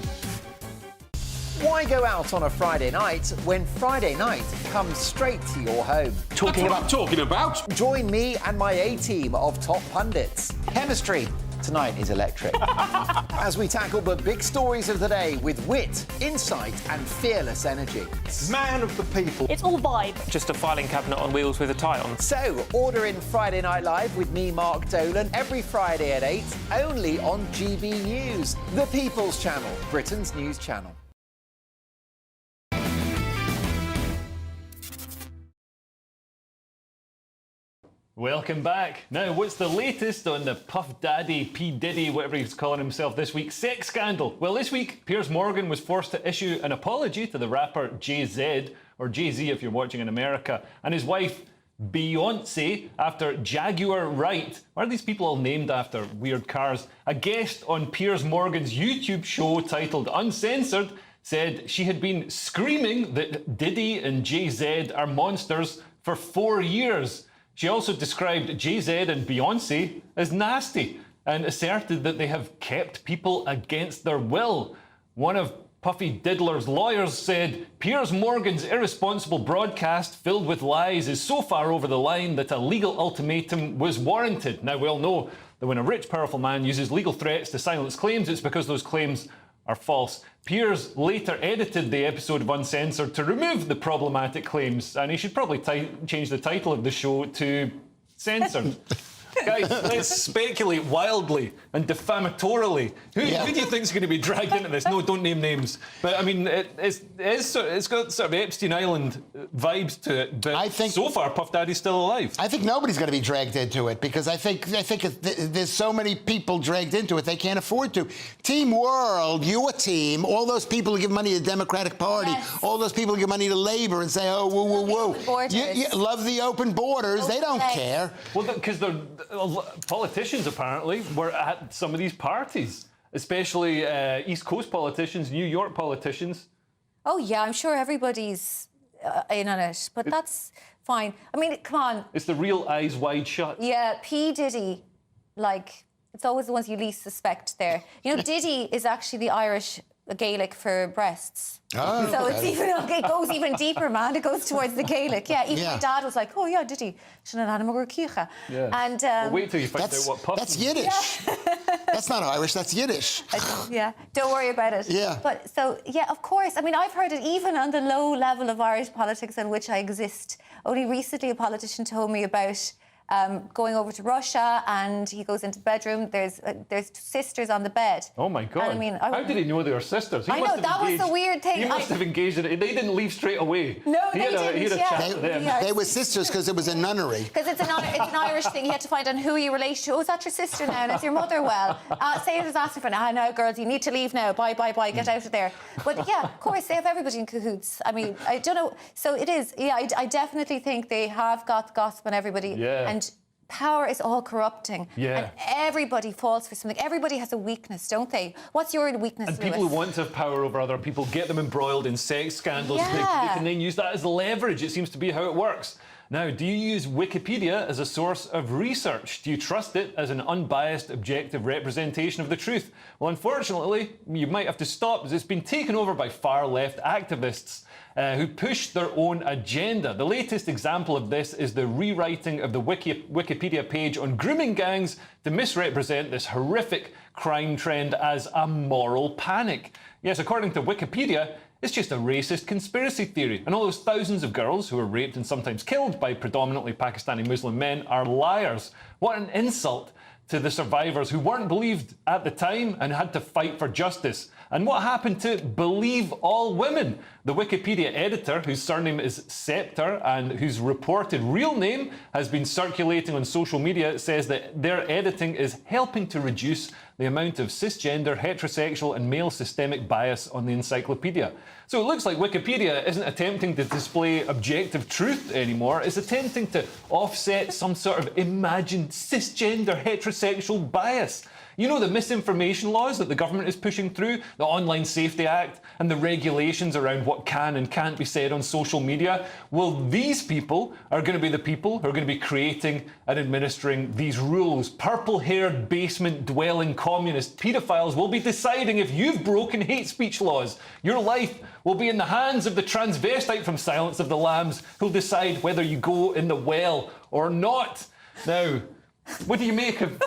Why go out on a Friday night when Friday night comes straight to your home?
Talking about?
Join me and my A-team of top pundits. Chemistry tonight is electric. As we tackle the big stories of the day with wit, insight and fearless energy.
Man of the people.
It's all vibe.
Just a filing cabinet on wheels with a tie on.
So, order in Friday Night Live with me, Mark Dolan, every Friday at 8, only on GB News, the People's Channel, Britain's news channel.
Welcome back. Now, what's the latest on the Puff Daddy, P. Diddy, whatever he's calling himself this week, sex scandal? Well, this week, Piers Morgan was forced to issue an apology to the rapper Jay-Z, or Jay-Z if you're watching in America, and his wife, Beyonce, after Jaguar Wright, why are these people all named after weird cars? A guest on Piers Morgan's YouTube show titled Uncensored said she had been screaming that Diddy and Jay-Z are monsters for 4 years. She also described Jay-Z and Beyonce as nasty and asserted that they have kept people against their will. One of Puffy Diddler's lawyers said, Piers Morgan's irresponsible broadcast filled with lies is so far over the line that a legal ultimatum was warranted. Now, we all know that when a rich, powerful man uses legal threats to silence claims, it's because those claims are false. Piers later edited the episode of Uncensored to remove the problematic claims, and he should probably change the title of the show to Censored. Guys, let's speculate wildly and defamatorily. Who do you think is going to be dragged into this? No, don't name names. But I mean, it's got sort of Epstein Island vibes to it. But I think so far, Puff Daddy's still alive.
I think nobody's going to be dragged into it because I think there's so many people dragged into it they can't afford to. Team World, your team, all those people who give money to the Democratic Party, all those people who give money to Labour and say, oh, woo, woo, woo. You love the open borders. They don't care.
Well, because they're politicians apparently were at some of these parties, especially East Coast politicians, New York politicians.
Oh yeah, I'm sure everybody's in on it, but that's fine. I mean, come on.
It's the real eyes wide shut.
Yeah, P. Diddy, like, it's always the ones you least suspect there. You know, Diddy is actually the Irish Gaelic for breasts.
Oh,
so it's even, it goes even deeper, man. It goes towards the Gaelic. Yeah, even my dad was like, oh yeah, Diddy.
Yeah.
And
well, wait till you find out what Puff
That's Yiddish. Yeah. That's not Irish, that's Yiddish.
Yeah, don't worry about it.
Yeah.
But so, yeah, of course. I mean, I've heard it even on the low level of Irish politics on which I exist. Only recently a politician told me about going over to Russia, and he goes into the bedroom. There's sisters on the bed.
Oh my God!
And I mean,
how did he know they were sisters?
I know that was the weird thing.
He must have engaged in it. They didn't leave straight away.
No, they didn't.
He had a chat to them.
They were sisters because it was a nunnery.
Because it's an Irish thing. You had to find out who you relate to. Oh, is that your sister now? And is your mother well? Say it was asking for now. No, girls, you need to leave now. Bye, bye, bye. Get out of there. But yeah, of course, they have everybody in cahoots. I mean, I don't know. So it is. Yeah, I definitely think they have got the gossip on everybody.
Yeah.
And power is all corrupting.
Yeah.
And everybody falls for something. Everybody has a weakness, don't they? What's your weakness,
And people
Lewis?
who want to have power over other people, get them embroiled in sex scandals.
Yeah.
They can then use that as leverage. It seems to be how it works. Now, do you use Wikipedia as a source of research? Do you trust it as an unbiased, objective representation of the truth? Well, unfortunately, you might have to stop, as it's been taken over by far-left activists who push their own agenda. The latest example of this is the rewriting of the Wikipedia page on grooming gangs to misrepresent this horrific crime trend as a moral panic. Yes, according to Wikipedia, it's just a racist conspiracy theory, and all those thousands of girls who were raped and sometimes killed by predominantly Pakistani Muslim men are liars. What an insult to the survivors who weren't believed at the time and had to fight for justice. And what happened to believe all women? The Wikipedia editor, whose surname is Scepter and whose reported real name has been circulating on social media, says that their editing is helping to reduce the amount of cisgender, heterosexual and male systemic bias on the encyclopedia. So it looks like Wikipedia isn't attempting to display objective truth anymore, it's attempting to offset some sort of imagined cisgender, heterosexual bias. You know, the misinformation laws that the government is pushing through, the Online Safety Act, and the regulations around what can and can't be said on social media? Well, these people are going to be the people who are going to be creating and administering these rules. Purple-haired, basement-dwelling communist paedophiles will be deciding if you've broken hate speech laws. Your life will be in the hands of the transvestite from Silence of the Lambs, who'll decide whether you go in the well or not. Now, what do you make of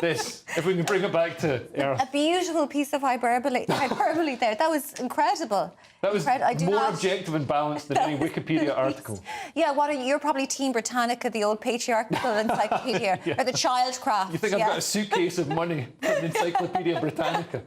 this, if we can bring it back to Earth?
A beautiful piece of hyperbole there. That was incredible.
That was more objective and balanced than any Wikipedia article.
Yeah, you're probably Team Britannica, the old patriarchal encyclopedia, or the Childcraft.
You think I've got a suitcase of money from the Encyclopedia Britannica?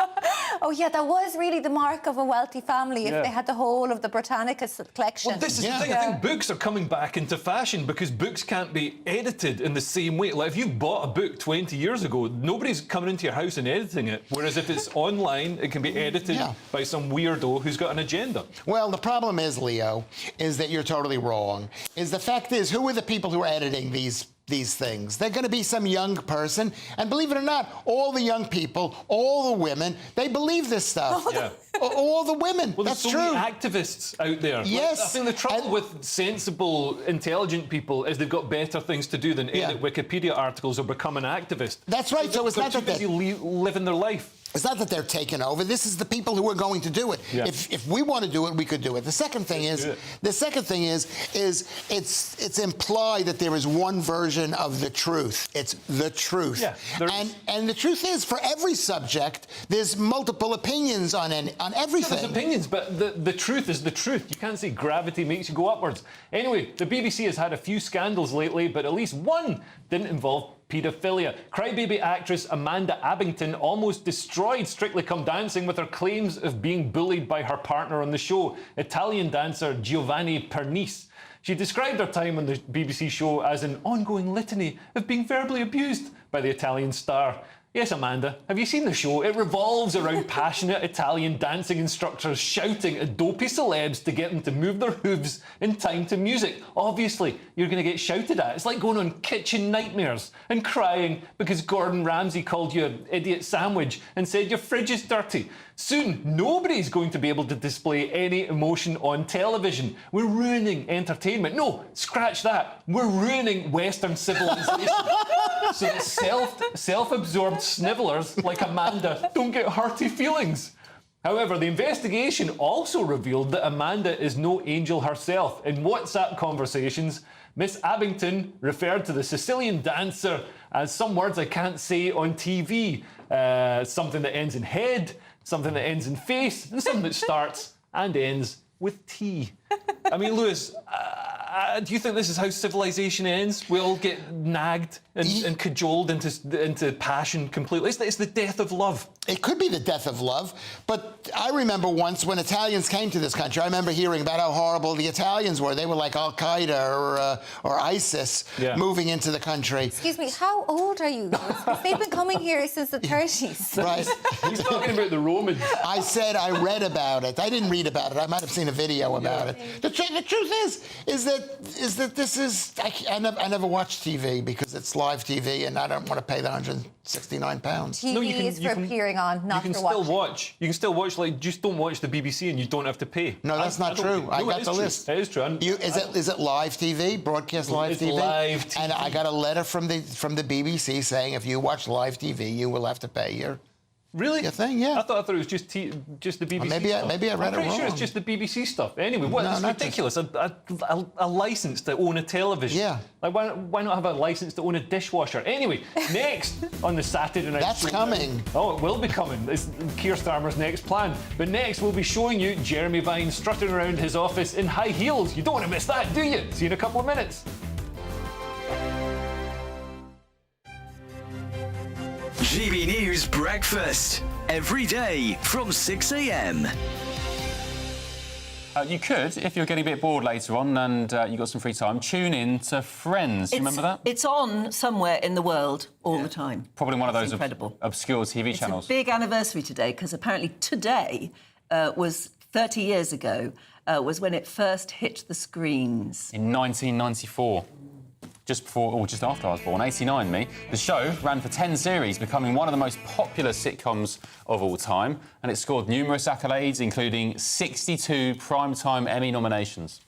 Oh yeah, that was really the mark of a wealthy family if they had the whole of the Britannica collection.
Well, this is the thing. I think books are coming back into fashion because books can't be edited in the same way. Like if you bought a book 20 years ago, nobody's coming into your house and editing it. Whereas if it's online, it can be edited by some weirdo who's got an agenda.
Well, the problem is, Leo, is that you're totally wrong. The fact is, who are the people who are editing these things? They're going to be some young person, and believe it or not, all the young people, all the women, they believe this stuff. All the women.
Well,
that's
there's so
true.
many activists out there.
Yes.
Like, I think the trouble with sensible, intelligent people is they've got better things to do than edit Wikipedia articles or become an activist.
That's right. So it's not that
they're living their life.
It's not that they're taking over. This is the people who are going to do it.
Yeah.
If we want to do it, we could do it. The second thing is it's implied that there is one version of the truth. It's the truth.
Yeah,
and the truth is, for every subject, there's multiple opinions on everything.
There's opinions, but the truth is the truth. You can't say gravity makes you go upwards. Anyway, the BBC has had a few scandals lately, but at least one didn't involve paedophilia. Crybaby actress Amanda Abbington almost destroyed Strictly Come Dancing with her claims of being bullied by her partner on the show, Italian dancer Giovanni Pernice. She described her time on the BBC show as an ongoing litany of being verbally abused by the Italian star. Yes, Amanda, have you seen the show? It revolves around passionate Italian dancing instructors shouting at dopey celebs to get them to move their hooves in time to music. Obviously, you're going to get shouted at. It's like going on Kitchen Nightmares and crying because Gordon Ramsay called you an idiot sandwich and said your fridge is dirty. Soon, nobody's going to be able to display any emotion on television. We're ruining entertainment. No, scratch that. We're ruining Western civilization. So that self-absorbed snivellers like Amanda don't get hearty feelings. However, the investigation also revealed that Amanda is no angel herself. In WhatsApp conversations, Miss Abbington referred to the Sicilian dancer as some words I can't say on TV. Something that ends in head, something that ends in face, and something that starts and ends with T. I mean, Lewis, do you think this is how civilization ends? We all get nagged and cajoled into passion completely. It's the death of love.
It could be the death of love, but I remember once when Italians came to this country, I remember hearing about how horrible the Italians were. They were like Al-Qaeda or ISIS moving into the country.
Excuse me, how old are you? They've been coming here since the 30s.
Right.
He's talking about the Romans.
I said I read about it. I didn't read about it. I might have seen a video about it. The truth is that this is... I never watch TV because it's live TV and I don't want to pay the £169.
TV is for appearing on, not for watching.
You can still watch, like, just don't watch the BBC and you don't have to pay.
No, that's not true. I got the list.
It is true.
Is it live TV? Broadcast live TV?
It's live TV.
And I got a letter from the BBC saying if you watch live TV, you will have to pay your
Really?
Your thing, yeah.
I thought it was just the BBC
maybe
stuff.
I read it wrong.
I'm pretty sure it's just the BBC stuff. Anyway, what?
No,
It's
not
ridiculous. A license to own a television.
Yeah.
Like, why not have a license to own a dishwasher? Anyway, next on the Saturday Night
That's
Show.
coming.
Oh, it will be coming. It's Keir Starmer's next plan. But next, we'll be showing you Jeremy Vine strutting around his office in high heels. You don't want to miss that, do you? See you in a couple of minutes.
GB News Breakfast. Every day from 6 a.m.
You could, if you're getting a bit bored later on and you've got some free time, tune in to Friends. Do you remember that?
It's on somewhere in the world all the time.
Probably one of those
incredible.
obscure TV channels.
It's a big anniversary today, because apparently today was 30 years ago, was when it first hit the screens.
In 1994. Just before, or just after I was born, 89 me. The show ran for 10 series, becoming one of the most popular sitcoms of all time, and it scored numerous accolades, including 62 Primetime Emmy nominations.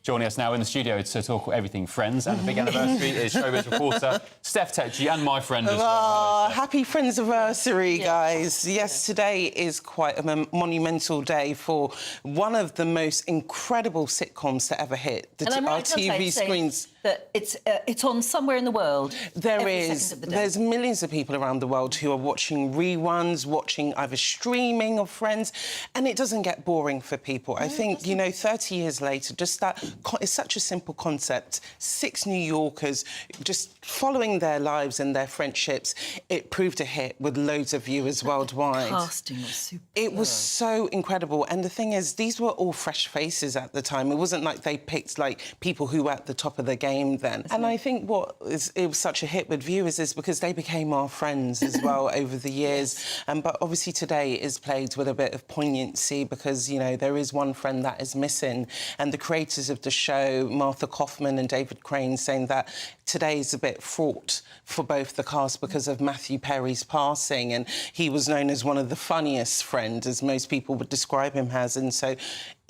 Joining us now in the studio to talk everything Friends and the big anniversary is showbiz reporter Steph Tetchy and my friend as well.
Happy Friendsniversary, guys. Yes, today is quite a monumental day for one of the most incredible sitcoms to ever hit our TV screens.
That it's on somewhere in the world.
There's millions of people around the world who are watching reruns, watching either streaming of Friends, and it doesn't get boring for people. I think, 30 years later, just that it's such a simple concept. 6 New Yorkers just following their lives and their friendships. It proved a hit with loads of viewers worldwide.
The casting was super.
It was so incredible, and the thing is, these were all fresh faces at the time. It wasn't like they picked people who were at the top of the game then. And I think it was such a hit with viewers is because they became our friends as well over the years. But obviously today is played with a bit of poignancy because, there is one friend that is missing. And the creators of the show, Martha Kaufman and David Crane, saying that today is a bit fraught for both the cast because of Matthew Perry's passing. And he was known as one of the funniest friends, as most people would describe him as. And so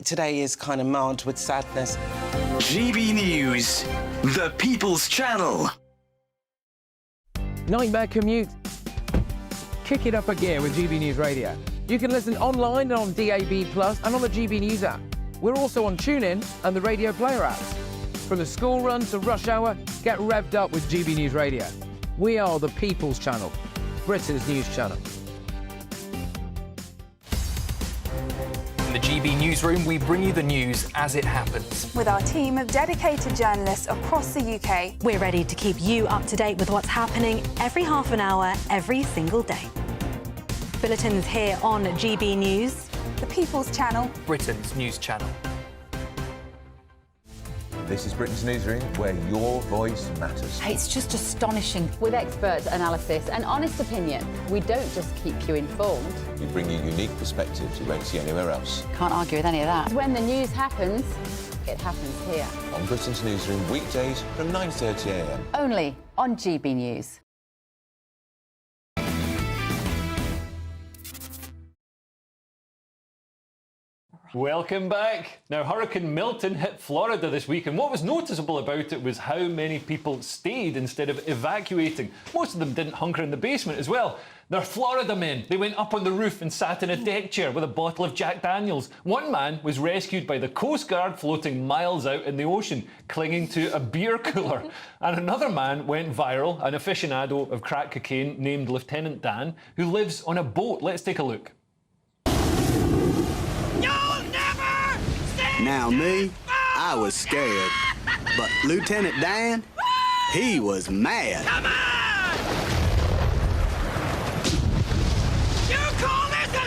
today is kind of marred with sadness.
GB News, the People's Channel.
Nightmare commute? Kick it up a gear with GB News Radio. You can listen online and on DAB+ and on the GB News app. We're also on TuneIn and the Radio Player apps. From the school run to rush hour, get revved up with GB News Radio. We are the People's Channel, Britain's news channel.
In the GB Newsroom, we bring you the news as it happens.
With our team of dedicated journalists across the UK,
we're ready to keep you up to date with what's happening every half an hour, every single day. Bulletins here on GB News.
The People's Channel,
Britain's news channel.
This is Britain's Newsroom, where your voice matters.
It's just astonishing. With expert analysis and honest opinion, we don't just keep you informed.
We bring you unique perspectives you won't see anywhere else.
Can't argue with any of that. When the news happens, it happens here.
On Britain's Newsroom, weekdays from 9:30 a.m.
Only on GB News.
Welcome back. Now, Hurricane Milton hit Florida this week, and what was noticeable about it was how many people stayed instead of evacuating. Most of them didn't hunker in the basement as well. They're Florida men. They went up on the roof and sat in a deck chair with a bottle of Jack Daniels. One man was rescued by the Coast Guard floating miles out in the ocean, clinging to a beer cooler. And another man went viral, an aficionado of crack cocaine named Lieutenant Dan, who lives on a boat. Let's take a look.
Now me, I was scared, but Lieutenant Dan, he was mad.
Come on! You call this a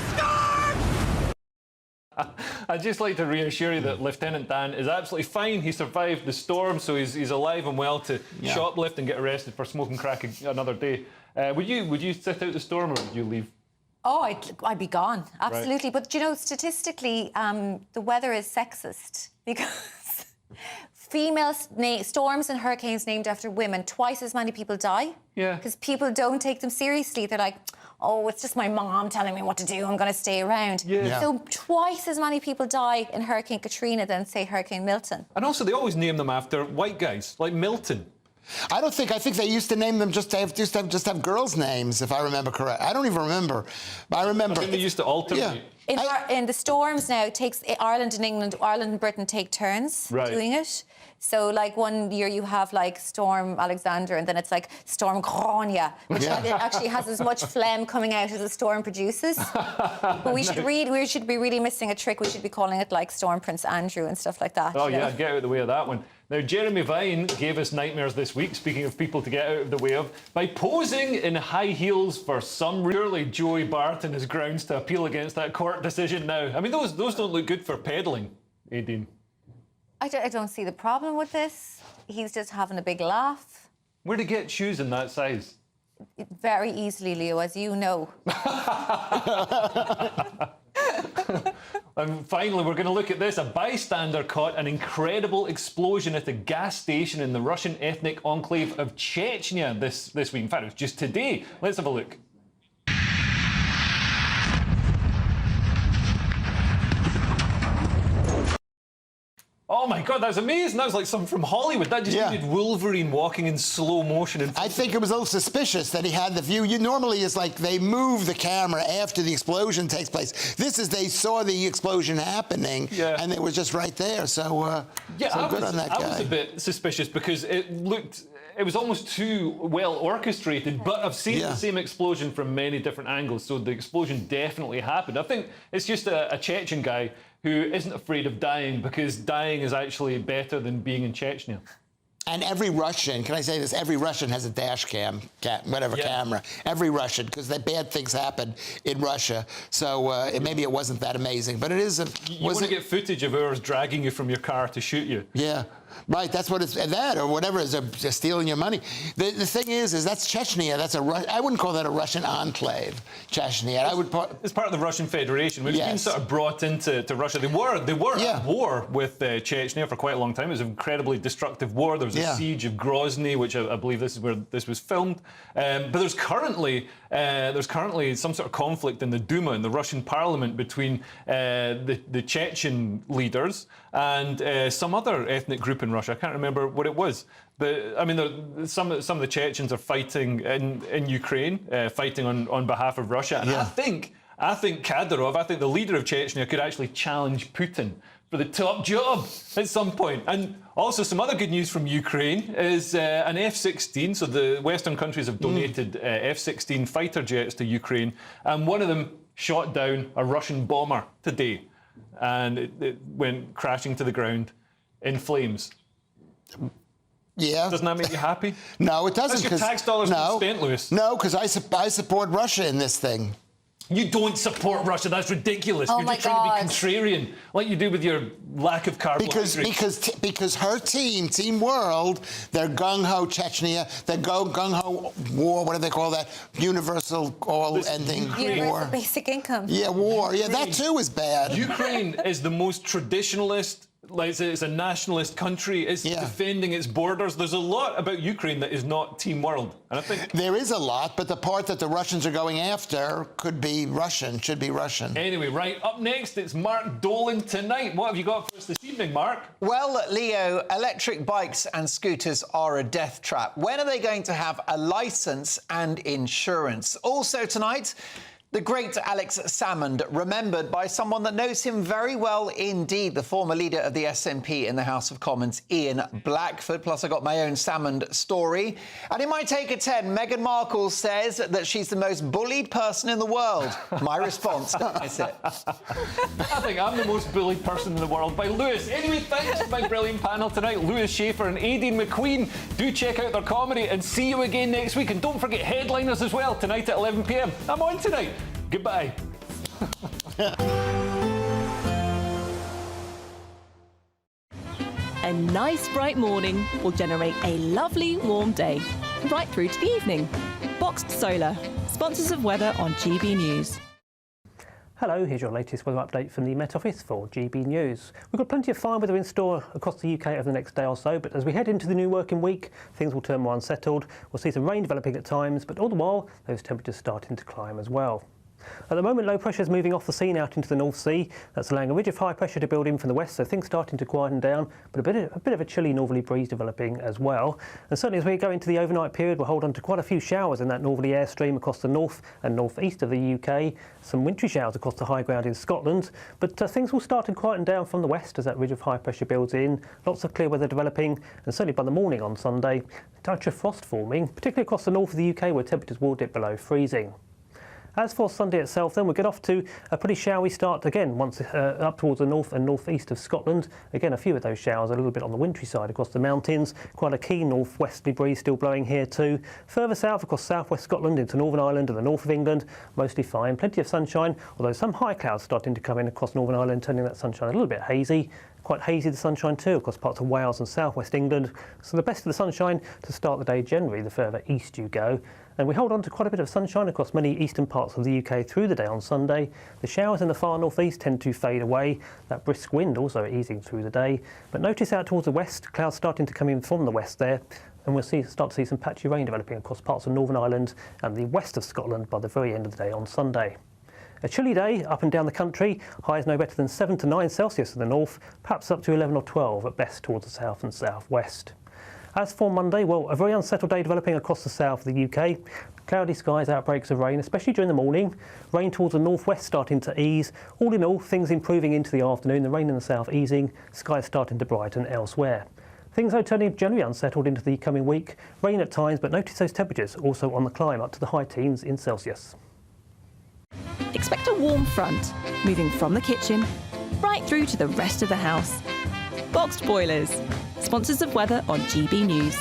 storm?
I'd just like to reassure you that Lieutenant Dan is absolutely fine. He survived the storm, so he's alive and well to shoplift and get arrested for smoking crack another day. Would you sit out the storm or would you leave?
Oh, I'd be gone, absolutely.
Right.
But, statistically, the weather is sexist because female storms and hurricanes named after women, twice as many people die.
Yeah.
Because people don't take them seriously. They're like, oh, it's just my mom telling me what to do. I'm going to stay around.
Yeah.
So twice as many people die in Hurricane Katrina than, say, Hurricane Milton.
And also, they always name them after white guys, like Milton.
I think they used to name them just to have girls' names, if I remember correct. I don't even remember. But I remember.
I think they used to alternate.
Yeah.
In the storms now, it takes Ireland and Britain take turns doing it. So, like, one year you have, like, Storm Alexander, and then it's, like, Storm Grania, which actually has as much phlegm coming out as the storm produces. But we should be really missing a trick. We should be calling it, like, Storm Prince Andrew and stuff like that.
Oh, yeah, get out of the way of that one. Now, Jeremy Vine gave us nightmares this week, speaking of people to get out of the way of, by posing in high heels for some... Surely Joey Barton has grounds to appeal against that court decision now. I mean, those don't look good for peddling, Aideen.
I don't see the problem with this. He's just having a big laugh.
Where do you get shoes in that size?
Very easily, Leo, as you know.
And finally, we're going to look at this. A bystander caught an incredible explosion at a gas station in the Russian ethnic enclave of Chechnya this week. In fact, it was just today. Let's have a look. Oh my God, that was amazing. That was like something from Hollywood. That just needed Wolverine walking in slow motion.
I think it was a little suspicious that he had the view. Normally it's like they move the camera after the explosion takes place. This is they saw the explosion happening and they were just right there. So, good on that guy.
I was a bit suspicious because it was almost too well orchestrated, but I've seen the same explosion from many different angles, so the explosion definitely happened. I think it's just a Chechen guy who isn't afraid of dying, because dying is actually better than being in Chechnya.
And every Russian, can I say this? Every Russian has a dash cam, camera. Every Russian, because bad things happen in Russia. So maybe it wasn't that amazing, but it is.
You want to get footage of ours dragging you from your car to shoot you.
Yeah. Right, that's what it's, that or whatever is stealing your money. The thing is that's Chechnya. That's I wouldn't call that a Russian enclave, Chechnya.
It's part of the Russian Federation, which has been sort of brought into Russia. They were at war with Chechnya for quite a long time. It was an incredibly destructive war. There was a siege of Grozny, which I believe this is where this was filmed. But there's currently some sort of conflict in the Duma, in the Russian parliament, between the Chechen leaders and some other ethnic group in Russia. I can't remember what it was. But I mean, some of the Chechens are fighting in Ukraine, fighting on behalf of Russia. And I think Kadyrov, the leader of Chechnya, could actually challenge Putin for the top job at some point. And also some other good news from Ukraine is an F-16. So the Western countries have donated F-16 fighter jets to Ukraine, and one of them shot down a Russian bomber today, and it went crashing to the ground in flames.
Yeah.
Doesn't that make you happy?
No, it doesn't.
That's your tax dollars spent, Lewis.
No, because I support Russia in this thing.
You don't support Russia. That's ridiculous.
Oh,
You're just trying to be contrarian, like you do with your lack of carbohydrates.
Because her Team World, they're gung-ho Chechnya, they're gung-ho war, what do they call that? Universal all-ending war.
Universal basic income.
Yeah, war. Yeah, that too is bad.
Ukraine is the most traditionalist, like it's a nationalist country. It's defending its borders. There's a lot about Ukraine that is not Team World, and I think
there is a lot, but the part that the Russians are going after should be Russian.
Anyway, right up next, it's Mark Dolan tonight. What have you got for us this evening, Mark?
Well, Leo, electric bikes and scooters are a death trap. When are they going to have a licence and insurance? Also tonight, the great Alex Salmond, remembered by someone that knows him very well indeed, the former leader of the SNP in the House of Commons, Ian Blackford. Plus, I got my own Salmond story. And in my Take a 10, Meghan Markle says that she's the most bullied person in the world. My response, is it?
I think I'm the most bullied person in the world by Lewis. Anyway, thanks to my brilliant panel tonight, Lewis Schaefer and Aideen McQueen. Do check out their comedy and see you again next week. And don't forget Headliners as well, tonight at 11 p.m. I'm on tonight. Goodbye.
A nice bright morning will generate a lovely warm day, right through to the evening. Boxed Solar, sponsors of weather on GB News.
Hello, here's your latest weather update from the Met Office for GB News. We've got plenty of fine weather in store across the UK over the next day or so, but as we head into the new working week, things will turn more unsettled. We'll see some rain developing at times, but all the while, those temperatures starting to climb as well. At the moment, low pressure is moving off the sea out into the North Sea. That's allowing a ridge of high pressure to build in from the west, so things starting to quieten down, but a bit of a chilly northerly breeze developing as well. And certainly as we go into the overnight period, we'll hold on to quite a few showers in that northerly airstream across the north and northeast of the UK. Some wintry showers across the high ground in Scotland, but things will start to quieten down from the west as that ridge of high pressure builds in. Lots of clear weather developing, and certainly by the morning on Sunday, a touch of frost forming, particularly across the north of the UK where temperatures will dip below freezing. As for Sunday itself, then we'll get off to a pretty showery start again, once up towards the north and northeast of Scotland. Again, a few of those showers a little bit on the wintry side across the mountains. Quite a keen northwesterly breeze still blowing here too. Further south across southwest Scotland into Northern Ireland and the north of England, mostly fine. Plenty of sunshine, although some high clouds starting to come in across Northern Ireland, turning that sunshine a little bit hazy. Quite hazy the sunshine too across parts of Wales and southwest England. So the best of the sunshine to start the day generally the further east you go. And we hold on to quite a bit of sunshine across many eastern parts of the UK through the day on Sunday. The showers in the far northeast tend to fade away. That brisk wind also easing through the day. But notice out towards the west, clouds starting to come in from the west there. And we'll start to see some patchy rain developing across parts of Northern Ireland and the west of Scotland by the very end of the day on Sunday. A chilly day up and down the country, highs no better than 7 to 9 Celsius in the north, perhaps up to 11 or 12 at best towards the south and southwest. As for Monday, well, a very unsettled day developing across the south of the UK. Cloudy skies, outbreaks of rain, especially during the morning. Rain towards the northwest starting to ease. All in all, things improving into the afternoon, the rain in the south easing, skies starting to brighten elsewhere. Things though turning generally unsettled into the coming week. Rain at times, but notice those temperatures also on the climb up to the high teens in Celsius.
Expect a warm front, moving from the kitchen right through to the rest of the house. Boxed boilers, sponsors of weather on GB News.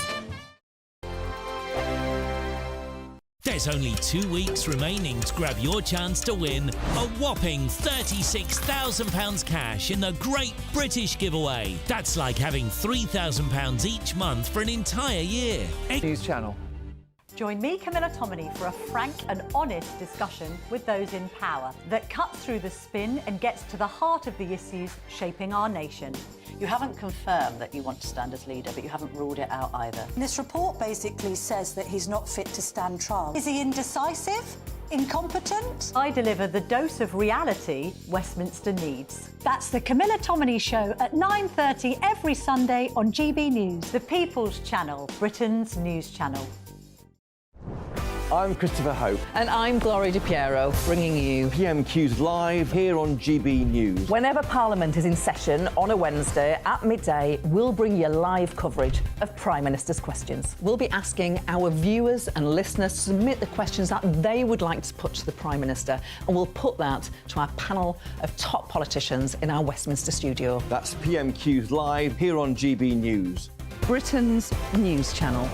There's only 2 weeks remaining to grab your chance to win a whopping £36,000 cash in the Great British Giveaway. That's like having £3,000 each month for an entire year.
News Channel.
Join me, Camilla Tominey, for a frank and honest discussion with those in power that cuts through the spin and gets to the heart of the issues shaping our nation.
You haven't confirmed that you want to stand as leader, but you haven't ruled it out either.
This report basically says that he's not fit to stand trial. Is he indecisive? Incompetent?
I deliver the dose of reality Westminster needs. That's the Camilla Tominey Show at 9:30 every Sunday on GB News, the People's Channel, Britain's news channel.
I'm Christopher Hope.
And I'm Gloria Di Piero, bringing you
PMQ's live here on GB News.
Whenever Parliament is in session on a Wednesday at midday, we'll bring you live coverage of Prime Minister's questions. We'll be asking our viewers and listeners to submit the questions that they would like to put to the Prime Minister, and we'll put that to our panel of top politicians in our Westminster studio.
That's PMQ's live here on GB News,
Britain's news channel.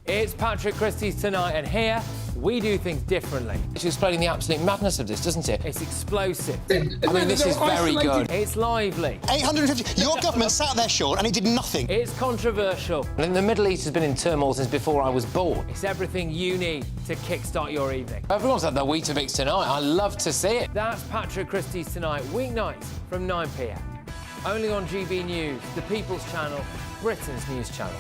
It's Patrick Christie's Tonight, and here we do things differently. It's explaining the absolute madness of this, doesn't it? It's explosive. I mean, this is very good. It's lively.
850. Your government sat there short and it did nothing.
It's controversial. And the Middle East has been in turmoil since before I was born. It's everything you need to kickstart your evening. Everyone's had their Weetabix tonight. I love to see it. That's Patrick Christie's Tonight, weeknights from 9 p.m. Only on GB News, the People's Channel, Britain's news channel.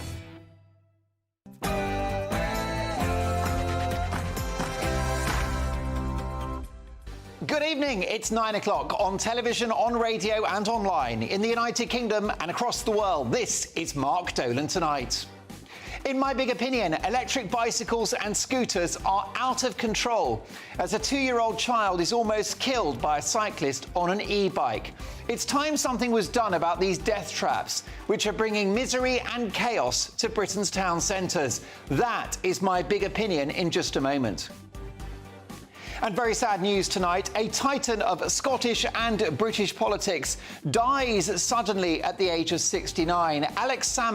Good evening. It's 9 o'clock on television, on radio and online in the United Kingdom and across the world. This is Mark Dolan Tonight. In my big opinion, electric bicycles and scooters are out of control as a 2-year-old child is almost killed by a cyclist on an e-bike. It's time something was done about these death traps, which are bringing misery and chaos to Britain's town centres. That is my big opinion in just a moment. And very sad news tonight. A titan of Scottish and British politics dies suddenly at the age of 69. Salmond